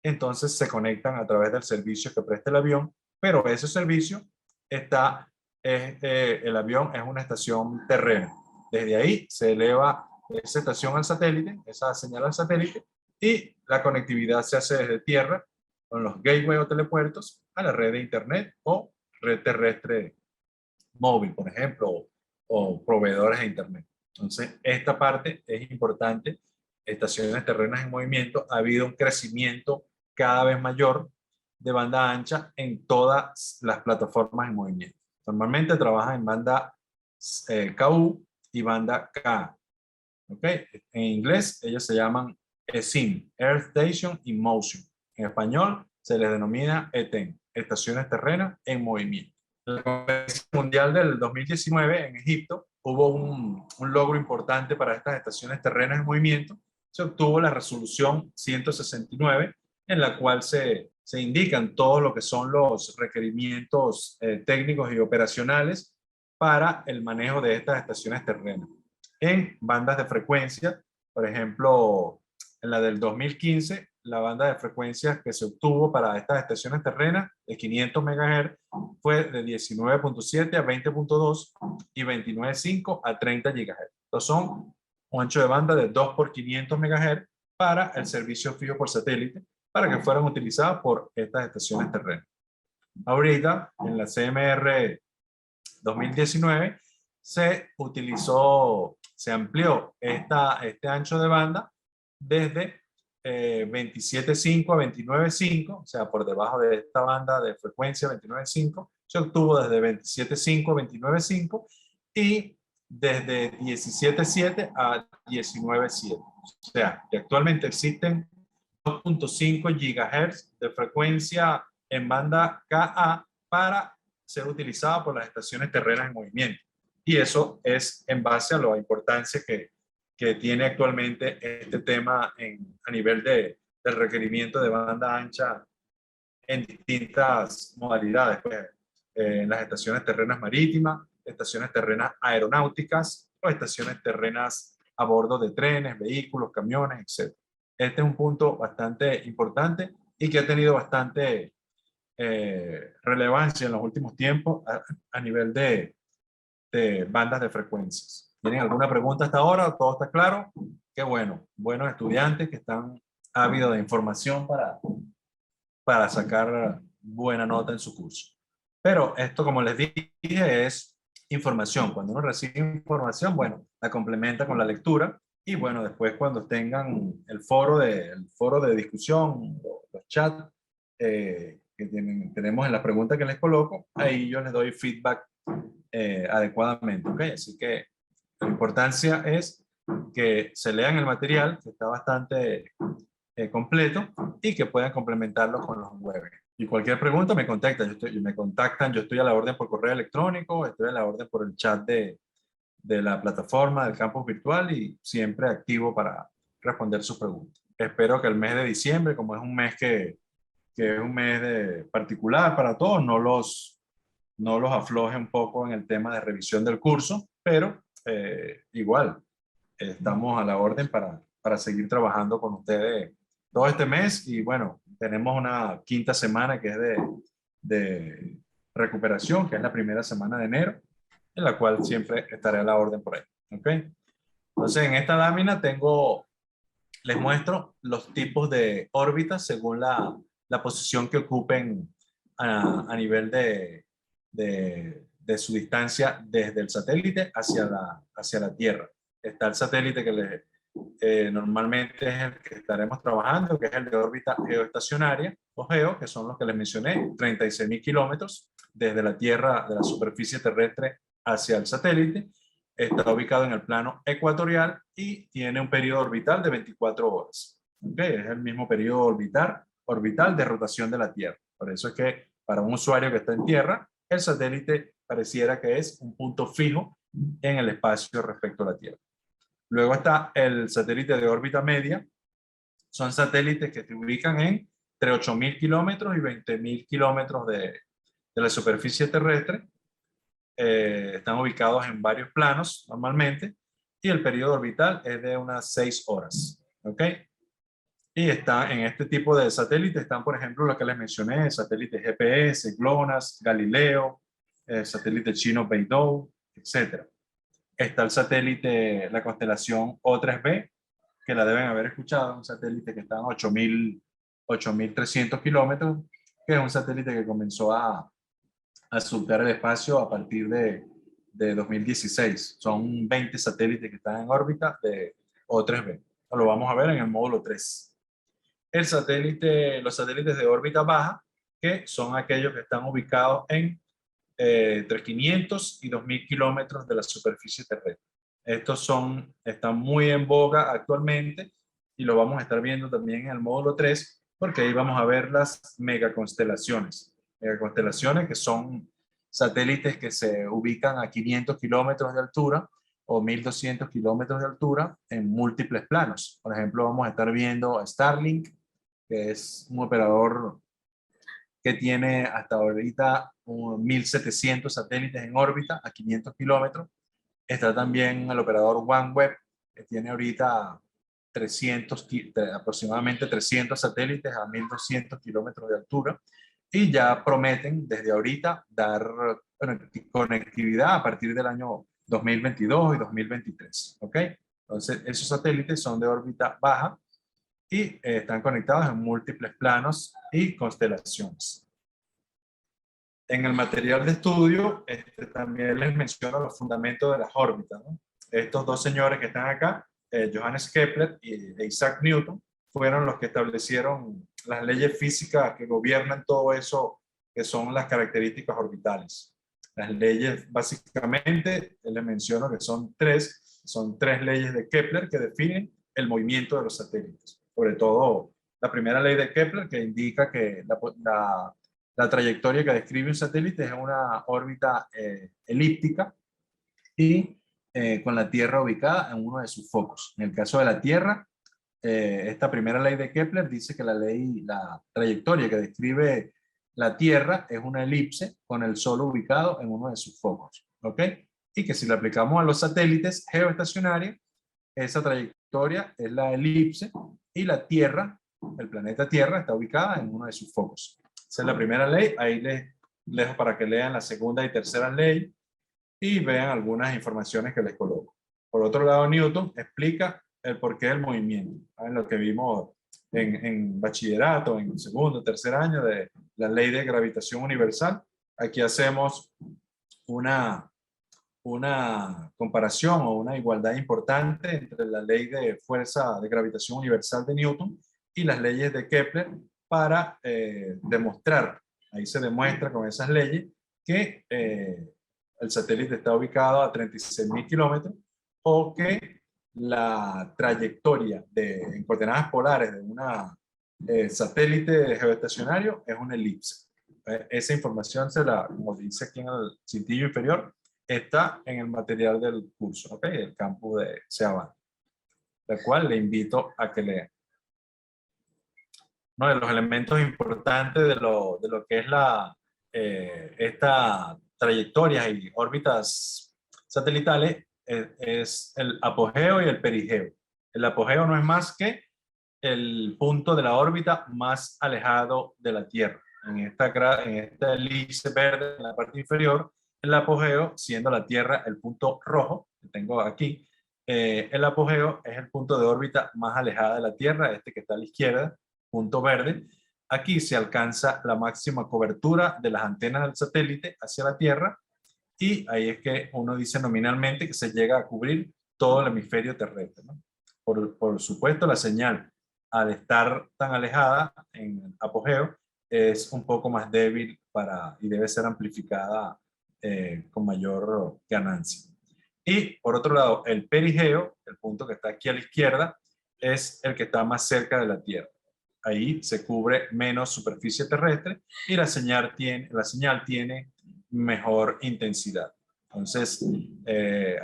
entonces se conectan a través del servicio que presta el avión, pero ese servicio el avión es una estación terrena. Desde ahí se eleva esa estación al satélite, esa señal al satélite, y la conectividad se hace desde tierra con los gateways o telepuertos a la red de internet o red terrestre móvil, por ejemplo, o proveedores de internet. Entonces, esta parte es importante estaciones terrenas en movimiento, ha habido un crecimiento cada vez mayor de banda ancha en todas las plataformas en movimiento. Normalmente trabajan en banda KU y banda K. ¿Ok? En inglés ellos se llaman ESIM, Earth Station in Motion. En español se les denomina ETEM, estaciones terrenas en movimiento. En la Conferencia Mundial del 2019 en Egipto hubo un logro importante para estas estaciones terrenas en movimiento. Se obtuvo la resolución 169, en la cual se indican todo lo que son los requerimientos técnicos y operacionales para el manejo de estas estaciones terrenas en bandas de frecuencia. Por ejemplo, en la del 2015, la banda de frecuencias que se obtuvo para estas estaciones terrenas de 500 MHz fue de 19.7 a 20.2 y 29.5 a 30 GHz. Estos son un ancho de banda de 2 por 500 MHz para el servicio fijo por satélite, para que fueran utilizadas por estas estaciones terrenas. Ahorita, en la CMR 2019, se amplió este ancho de banda desde 27.5 a 29.5, o sea, por debajo de esta banda de frecuencia 29.5, se obtuvo desde 27.5 a 29.5 y desde 17.7 a 19.7. O sea, que actualmente existen 2.5 GHz de frecuencia en banda KA para ser utilizada por las estaciones terrenas en movimiento. Y eso es en base a la importancia que tiene actualmente este tema a nivel del requerimiento de banda ancha en distintas modalidades, pues, en las estaciones terrenas marítimas, estaciones terrenas aeronáuticas o estaciones terrenas a bordo de trenes, vehículos, camiones, etc. Este es un punto bastante importante y que ha tenido bastante relevancia en los últimos tiempos a nivel de bandas de frecuencias. ¿Tienen alguna pregunta hasta ahora? ¿Todo está claro? Qué bueno. Buenos estudiantes que están ávidos de información para sacar buena nota en su curso. Pero esto, como les dije, es información. Cuando uno recibe información, bueno, la complementa con la lectura y bueno, después cuando tengan el foro de discusión, los chats que tenemos en las preguntas que les coloco, ahí yo les doy feedback adecuadamente. ¿Okay? Así que la importancia es que se lean el material, que está bastante completo, y que puedan complementarlo con los webinars. Y cualquier pregunta me contactan, me contactan, yo estoy a la orden por correo electrónico, estoy a la orden por el chat de la plataforma del campus virtual y siempre activo para responder sus preguntas. Espero que el mes de diciembre, como es un mes que es un mes particular para todos, no los afloje un poco en el tema de revisión del curso, pero igual estamos a la orden para seguir trabajando con ustedes todo este mes y bueno, tenemos una quinta semana que es de recuperación, que es la primera semana de enero, en la cual siempre estaré a la orden por ahí. ¿Ok? Entonces, en esta lámina les muestro los tipos de órbitas según la posición que ocupen a nivel de su distancia desde el satélite hacia la Tierra. Está el satélite que normalmente es el que estaremos trabajando, que es el de órbita geoestacionaria, o GEO, que son los que les mencioné, 36.000 kilómetros desde la Tierra, de la superficie terrestre hacia el satélite. Está ubicado en el plano ecuatorial y tiene un periodo orbital de 24 horas. ¿Okay? Es el mismo periodo orbital de rotación de la Tierra. Por eso es que para un usuario que está en Tierra, el satélite pareciera que es un punto fijo en el espacio respecto a la Tierra. Luego está el satélite de órbita media. Son satélites que se ubican entre 8.000 kilómetros y 20.000 kilómetros de la superficie terrestre. Están ubicados en varios planos normalmente y el periodo orbital es de unas 6 horas. ¿Ok? Y está en este tipo de satélites están, por ejemplo, los que les mencioné, satélites GPS, GLONASS, Galileo, el satélite chino Beidou, etc. Está el satélite, la constelación O3b, que la deben haber escuchado, un satélite que está a 8.300 kilómetros, que es un satélite que comenzó a surcar el espacio a partir de 2016. Son 20 satélites que están en órbita de O3b. Lo vamos a ver en el módulo 3. Los satélites de órbita baja, que son aquellos que están ubicados en entre 500 y 2000 kilómetros de la superficie terrestre. Estos están muy en boga actualmente y lo vamos a estar viendo también en el módulo 3, porque ahí vamos a ver las megaconstelaciones. Megaconstelaciones que son satélites que se ubican a 500 kilómetros de altura o 1200 kilómetros de altura en múltiples planos. Por ejemplo, vamos a estar viendo a Starlink, que es un operador que tiene hasta ahorita 1700 satélites en órbita a 500 kilómetros. Está también el operador OneWeb, que tiene ahorita aproximadamente 300 satélites a 1200 kilómetros de altura. Y ya prometen desde ahorita dar conectividad a partir del año 2022 y 2023. ¿Ok? Entonces, esos satélites son de órbita baja y están conectados en múltiples planos y constelaciones. En el material de estudio también les menciono los fundamentos de las órbitas, ¿no? Estos dos señores que están acá, Johannes Kepler e Isaac Newton, fueron los que establecieron las leyes físicas que gobiernan todo eso que son las características orbitales. Las leyes, básicamente, les menciono que son tres leyes de Kepler que definen el movimiento de los satélites. Sobre todo, la primera ley de Kepler, que indica que la trayectoria que describe un satélite es una órbita elíptica y con la Tierra ubicada en uno de sus focos. En el caso de la Tierra, esta primera ley de Kepler dice que la trayectoria que describe la Tierra es una elipse con el Sol ubicado en uno de sus focos. ¿Ok? Y que si la aplicamos a los satélites geoestacionarios, esa trayectoria es la elipse y la Tierra, el planeta Tierra, está ubicada en uno de sus focos. Esa es la primera ley. Ahí les dejo para que lean la segunda y tercera ley y vean algunas informaciones que les coloco. Por otro lado, Newton explica el porqué del movimiento. En lo que vimos en bachillerato, en segundo, tercer año de la ley de gravitación universal. Aquí hacemos una comparación o una igualdad importante entre la ley de fuerza de gravitación universal de Newton y las leyes de Kepler para demostrar, ahí se demuestra con esas leyes que el satélite está ubicado a 36.000 kilómetros o que la trayectoria en coordenadas polares de una satélite geoestacionario es una elipse. Esa información como dice aquí en el cintillo inferior, está en el material del curso, ¿ok? El campus de Seabán, la cual le invito a que lean. Uno de los elementos importantes de lo que es esta trayectoria y órbitas satelitales es el apogeo y el perigeo. El apogeo no es más que el punto de la órbita más alejado de la Tierra. En esta elipse verde en la parte inferior, el apogeo, siendo la Tierra el punto rojo que tengo aquí, el apogeo es el punto de órbita más alejada de la Tierra, este que está a la izquierda, punto verde. Aquí se alcanza la máxima cobertura de las antenas del satélite hacia la Tierra y ahí es que uno dice nominalmente que se llega a cubrir todo el hemisferio terrestre, ¿no? Por supuesto, la señal, al estar tan alejada en apogeo, es un poco más débil y debe ser amplificada con mayor ganancia. Y por otro lado, el perigeo, el punto que está aquí a la izquierda, es el que está más cerca de la Tierra. Ahí se cubre menos superficie terrestre y la señal tiene mejor intensidad. Entonces,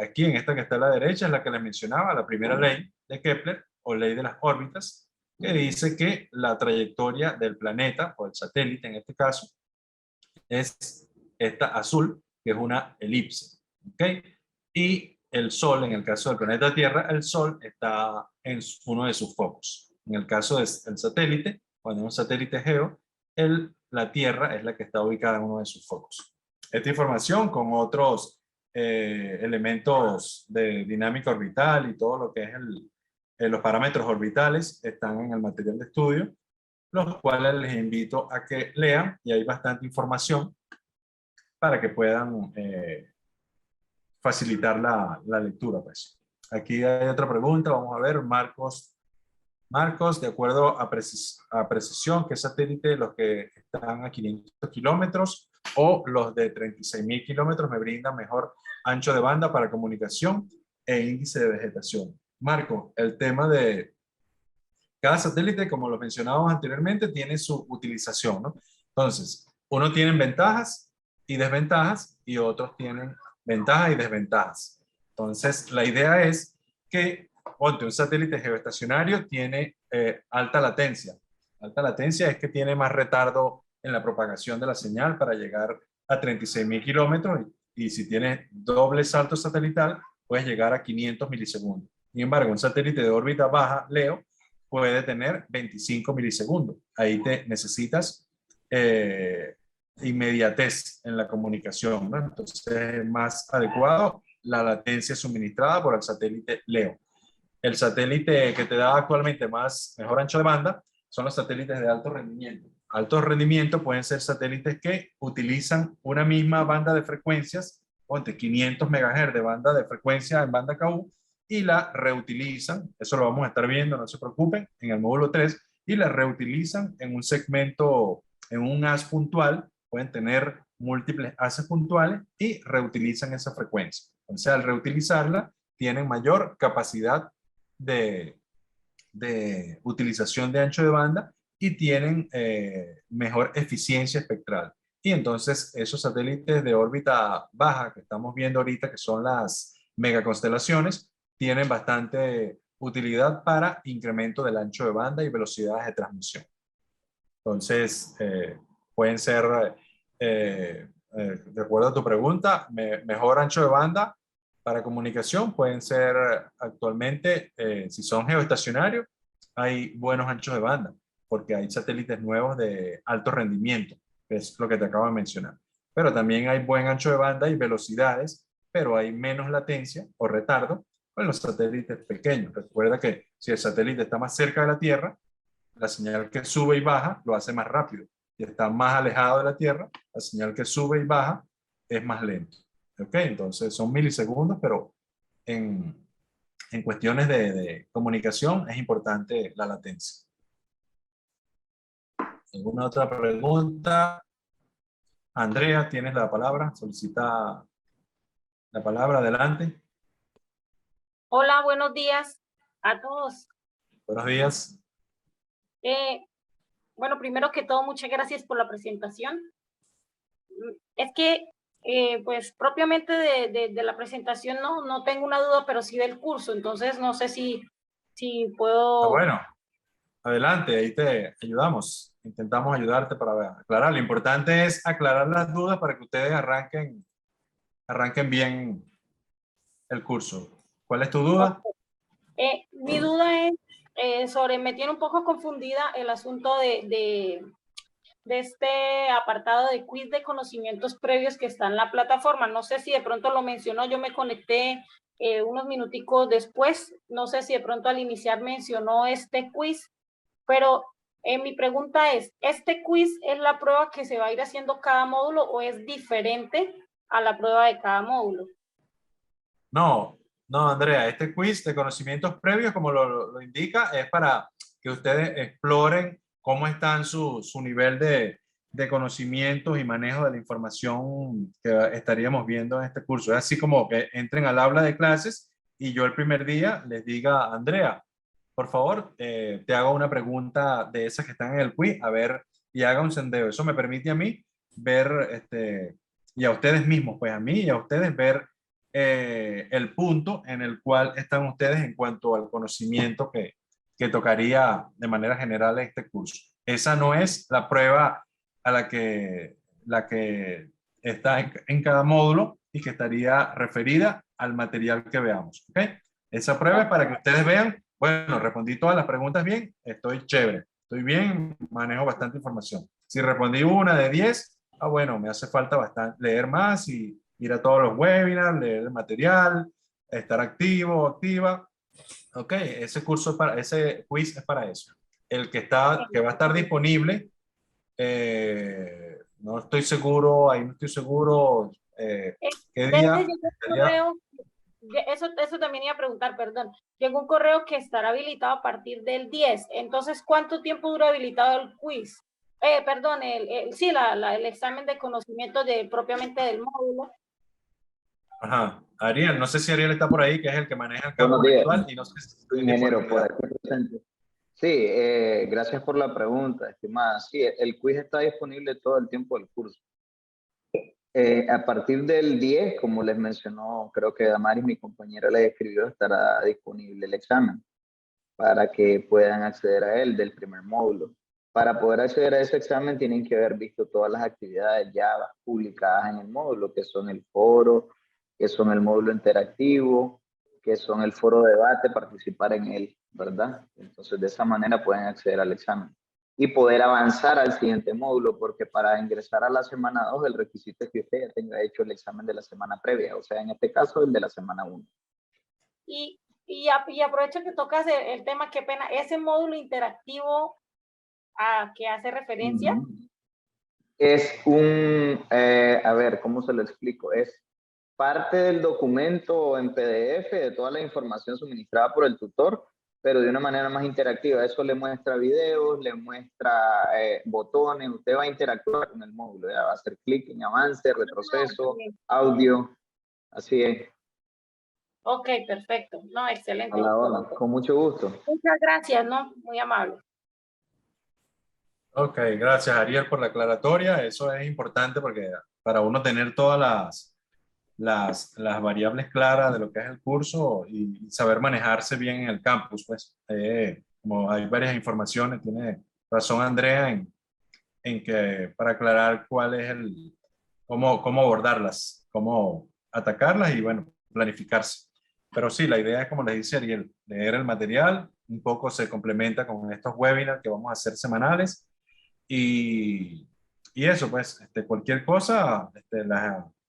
aquí en esta que está a la derecha es la que les mencionaba, la primera ley de Kepler o ley de las órbitas, que dice que la trayectoria del planeta o el satélite en este caso es esta azul, que es una elipse. ¿Ok? Y el Sol, en el caso del planeta Tierra, el Sol está en uno de sus focos. En el caso del satélite, cuando es un satélite geo, la Tierra es la que está ubicada en uno de sus focos. Esta información con otros elementos de dinámica orbital y todo lo que es los parámetros orbitales están en el material de estudio, los cuales les invito a que lean y hay bastante información para que puedan facilitar la lectura, pues. Aquí hay otra pregunta, vamos a ver, Marcos. Marcos, de acuerdo a, a precisión, ¿qué satélite los que están a 500 kilómetros o los de 36.000 kilómetros me brindan mejor ancho de banda para comunicación e índice de vegetación? Marco, el tema de cada satélite, como lo mencionábamos anteriormente, tiene su utilización, ¿no? Entonces, unos tienen ventajas y desventajas y otros tienen ventajas y desventajas. Entonces, la idea es que, ponte, un satélite geoestacionario tiene alta latencia. Alta latencia es que tiene más retardo en la propagación de la señal para llegar a 36.000 kilómetros y si tienes doble salto satelital, puedes llegar a 500 milisegundos. Sin embargo, un satélite de órbita baja, LEO, puede tener 25 milisegundos. Ahí te necesitas inmediatez en la comunicación, ¿no? Entonces es más adecuado la latencia suministrada por el satélite LEO. El satélite que te da actualmente mejor ancho de banda son los satélites de alto rendimiento. Alto rendimiento pueden ser satélites que utilizan una misma banda de frecuencias, ponte 500 MHz de banda de frecuencia en banda KU, y la reutilizan, eso lo vamos a estar viendo, no se preocupen, en el módulo 3, y la reutilizan en un segmento, en un haz puntual, pueden tener múltiples haces puntuales y reutilizan esa frecuencia. Entonces, al reutilizarla, tienen mayor capacidad de utilización de ancho de banda y tienen mejor eficiencia espectral. Y entonces esos satélites de órbita baja que estamos viendo ahorita, que son las megaconstelaciones, tienen bastante utilidad para incremento del ancho de banda y velocidades de transmisión. Entonces, pueden ser, de acuerdo a tu pregunta, mejor ancho de banda para comunicación pueden ser actualmente, si son geoestacionarios, hay buenos anchos de banda, porque hay satélites nuevos de alto rendimiento, que es lo que te acabo de mencionar. Pero también hay buen ancho de banda y velocidades, pero hay menos latencia o retardo con los satélites pequeños. Recuerda que si el satélite está más cerca de la Tierra, la señal que sube y baja lo hace más rápido. Si está más alejado de la Tierra, la señal que sube y baja es más lento. ¿Ok? Entonces son milisegundos, pero en cuestiones de comunicación es importante la latencia. ¿Alguna otra pregunta? Andrea, tienes la palabra. Solicita la palabra. Adelante. Hola, buenos días a todos. Buenos días. Bueno, primero que todo, muchas gracias por la presentación. Es que, pues, propiamente de la presentación no tengo una duda, pero sí del curso. Entonces, no sé si puedo... Bueno, adelante, ahí te ayudamos. Intentamos ayudarte para aclarar. Lo importante es aclarar las dudas para que ustedes arranquen bien el curso. ¿Cuál es tu duda? Mi duda es me tiene un poco confundida el asunto de este apartado de quiz de conocimientos previos que está en la plataforma. No sé si de pronto lo mencionó, yo me conecté unos minuticos después, no sé si de pronto al iniciar mencionó este quiz, pero mi pregunta es, ¿este quiz es la prueba que se va a ir haciendo cada módulo o es diferente a la prueba de cada módulo? No, no, Andrea, este quiz de conocimientos previos, como lo indica, es para que ustedes exploren cómo están su nivel de conocimientos y manejo de la información que estaríamos viendo en este curso. Es así como que entren al aula de clases y yo el primer día les diga, Andrea, por favor, te hago una pregunta de esas que están en el quiz, a ver, y haga un sondeo. Eso me permite a mí ver, y a ustedes mismos, pues a mí y a ustedes ver el punto en el cual están ustedes en cuanto al conocimiento que tocaría de manera general este curso. Esa no es la prueba a la que está en cada módulo y que estaría referida al material que veamos. ¿Ok? Esa prueba es para que ustedes vean, bueno, respondí todas las preguntas bien, estoy chévere, estoy bien, manejo bastante información. Si respondí una de 10, bueno, me hace falta bastante leer más y ir a todos los webinars, leer el material, estar activo, activa. Ok, ese curso, ese quiz es para eso. El que va a estar disponible, no estoy seguro, ahí no estoy seguro qué día. Eso también iba a preguntar, perdón. Llegó un correo que estará habilitado a partir del 10. Entonces, ¿cuánto tiempo dura habilitado el quiz? Perdón, sí, el examen de conocimiento propiamente del módulo. Ajá. Ariel, no sé si Ariel está por ahí, que es el que maneja el Buenos campus días, virtual, y no sé si tiene ingeniero, por disponibilidad. aquí presente. Sí, gracias por la pregunta, estimada. Sí, el quiz está disponible todo el tiempo del curso. A partir del 10, como les mencionó, creo que Damaris, mi compañera, les escribió, estará disponible el examen para que puedan acceder a él del primer módulo. Para poder acceder a ese examen tienen que haber visto todas las actividades ya publicadas en el módulo, que son el foro, que son el módulo interactivo, que son el foro de debate, participar en él, ¿verdad? Entonces, de esa manera pueden acceder al examen y poder avanzar al siguiente módulo, porque para ingresar a la semana 2 el requisito es que usted ya tenga hecho el examen de la semana previa, o sea, en este caso el de la semana 1. Y aprovecho que tocas el tema, qué pena, ese módulo interactivo a que hace referencia. Es a ver, ¿cómo se lo explico? Es parte del documento en PDF de toda la información suministrada por el tutor, pero de una manera más interactiva. Eso le muestra videos, le muestra botones, usted va a interactuar con el módulo, ya va a hacer clic en avance, retroceso, audio, así es. Ok, perfecto. No, excelente. A la hora, con mucho gusto. Muchas gracias, ¿no? Muy amable. Ok, gracias Ariel por la aclaratoria. Eso es importante porque para uno tener todas las variables claras de lo que es el curso y saber manejarse bien en el campus, pues como hay varias informaciones, tiene razón Andrea en que para aclarar cuál es cómo abordarlas, cómo atacarlas y bueno, planificarse. Pero sí, la idea es, como les dice Ariel, leer el material, un poco se complementa con estos webinars que vamos a hacer semanales y eso, pues, cualquier cosa,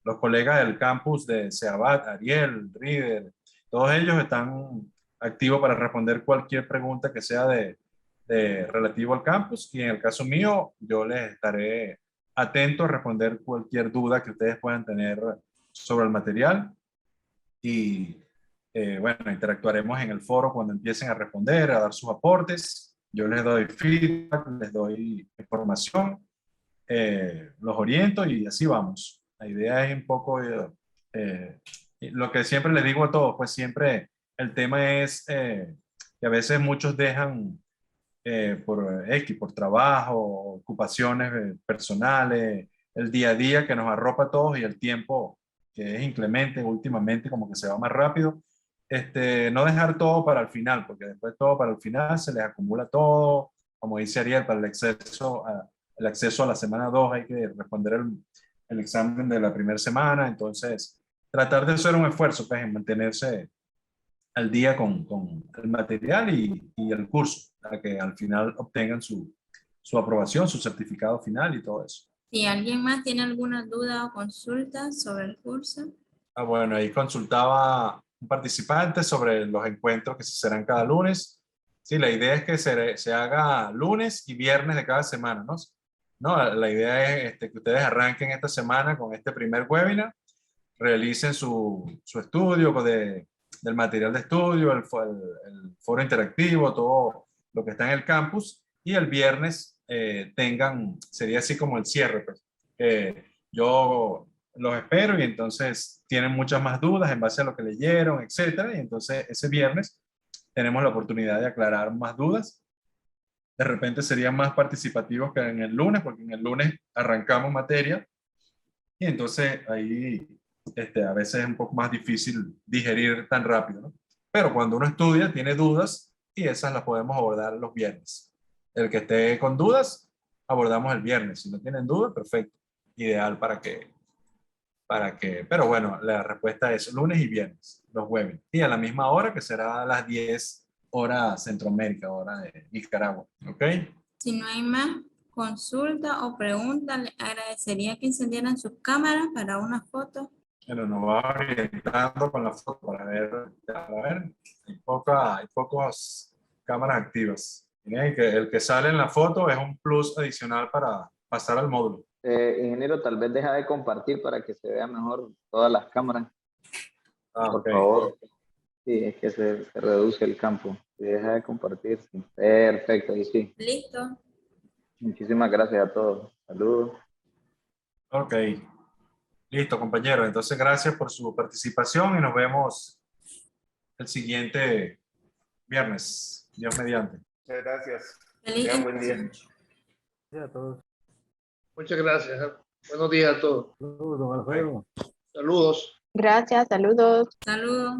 los colegas del campus de SEABAT, Ariel, Reader, todos ellos están activos para responder cualquier pregunta que sea de relativo al campus y en el caso mío, yo les estaré atento a responder cualquier duda que ustedes puedan tener sobre el material y bueno, interactuaremos en el foro cuando empiecen a responder, a dar sus aportes. Yo les doy feedback, les doy información, los oriento y así vamos. La idea es un poco lo que siempre les digo a todos, pues siempre el tema es que a veces muchos dejan por trabajo, ocupaciones personales, el día a día que nos arropa a todos y el tiempo que es inclemente últimamente, como que se va más rápido. No dejar todo para el final, porque después todo para el final se les acumula todo, como dice Ariel, para el acceso a la semana 2 hay que responder el examen de la primera semana, entonces tratar de hacer un esfuerzo pues, en mantenerse al día con el material y el curso, para que al final obtengan su aprobación, su certificado final y todo eso. Si alguien más tiene alguna duda o consulta sobre el curso. Bueno, ahí consultaba un participante sobre los encuentros que se serán cada lunes. Sí, la idea es que se haga lunes y viernes de cada semana, ¿no? No, la idea es que ustedes arranquen esta semana con este primer webinar, realicen su estudio del material de estudio, el foro interactivo, todo lo que está en el campus, y el viernes sería así como el cierre, pues. Yo los espero y entonces tienen muchas más dudas en base a lo que leyeron, etcétera, y entonces ese viernes tenemos la oportunidad de aclarar más dudas. De repente serían más participativos que en el lunes, porque en el lunes arrancamos materia y entonces ahí a veces es un poco más difícil digerir tan rápido, ¿no? Pero cuando uno estudia, tiene dudas y esas las podemos abordar los viernes. El que esté con dudas, abordamos el viernes. Si no tienen dudas, perfecto. Ideal pero bueno, la respuesta es lunes y viernes, los webinars. Y a la misma hora, que será a las 10 horas Centroamérica, hora de Nicaragua. ¿Ok? Si no hay más consulta o pregunta, le agradecería que encendieran sus cámaras para una foto. Bueno, nos va orientando con la foto para ver, hay pocas cámaras activas. Miren que el que sale en la foto es un plus adicional para pasar al módulo. Ingeniero, tal vez deja de compartir para que se vea mejor todas las cámaras. Ah, Por ok. favor. Sí, es que se reduce el campo. Se deja de compartir. Sí. Perfecto, y sí. Listo. Muchísimas gracias a todos. Saludos. Ok. Listo, compañeros. Entonces, gracias por su participación y nos vemos el siguiente viernes. Dios mediante. Muchas gracias. Feliz Tengan buen día. Gracias a todos. Muchas gracias. Buenos días a todos. Saludos, don Alfredo. Saludos. Gracias, saludos. Saludos.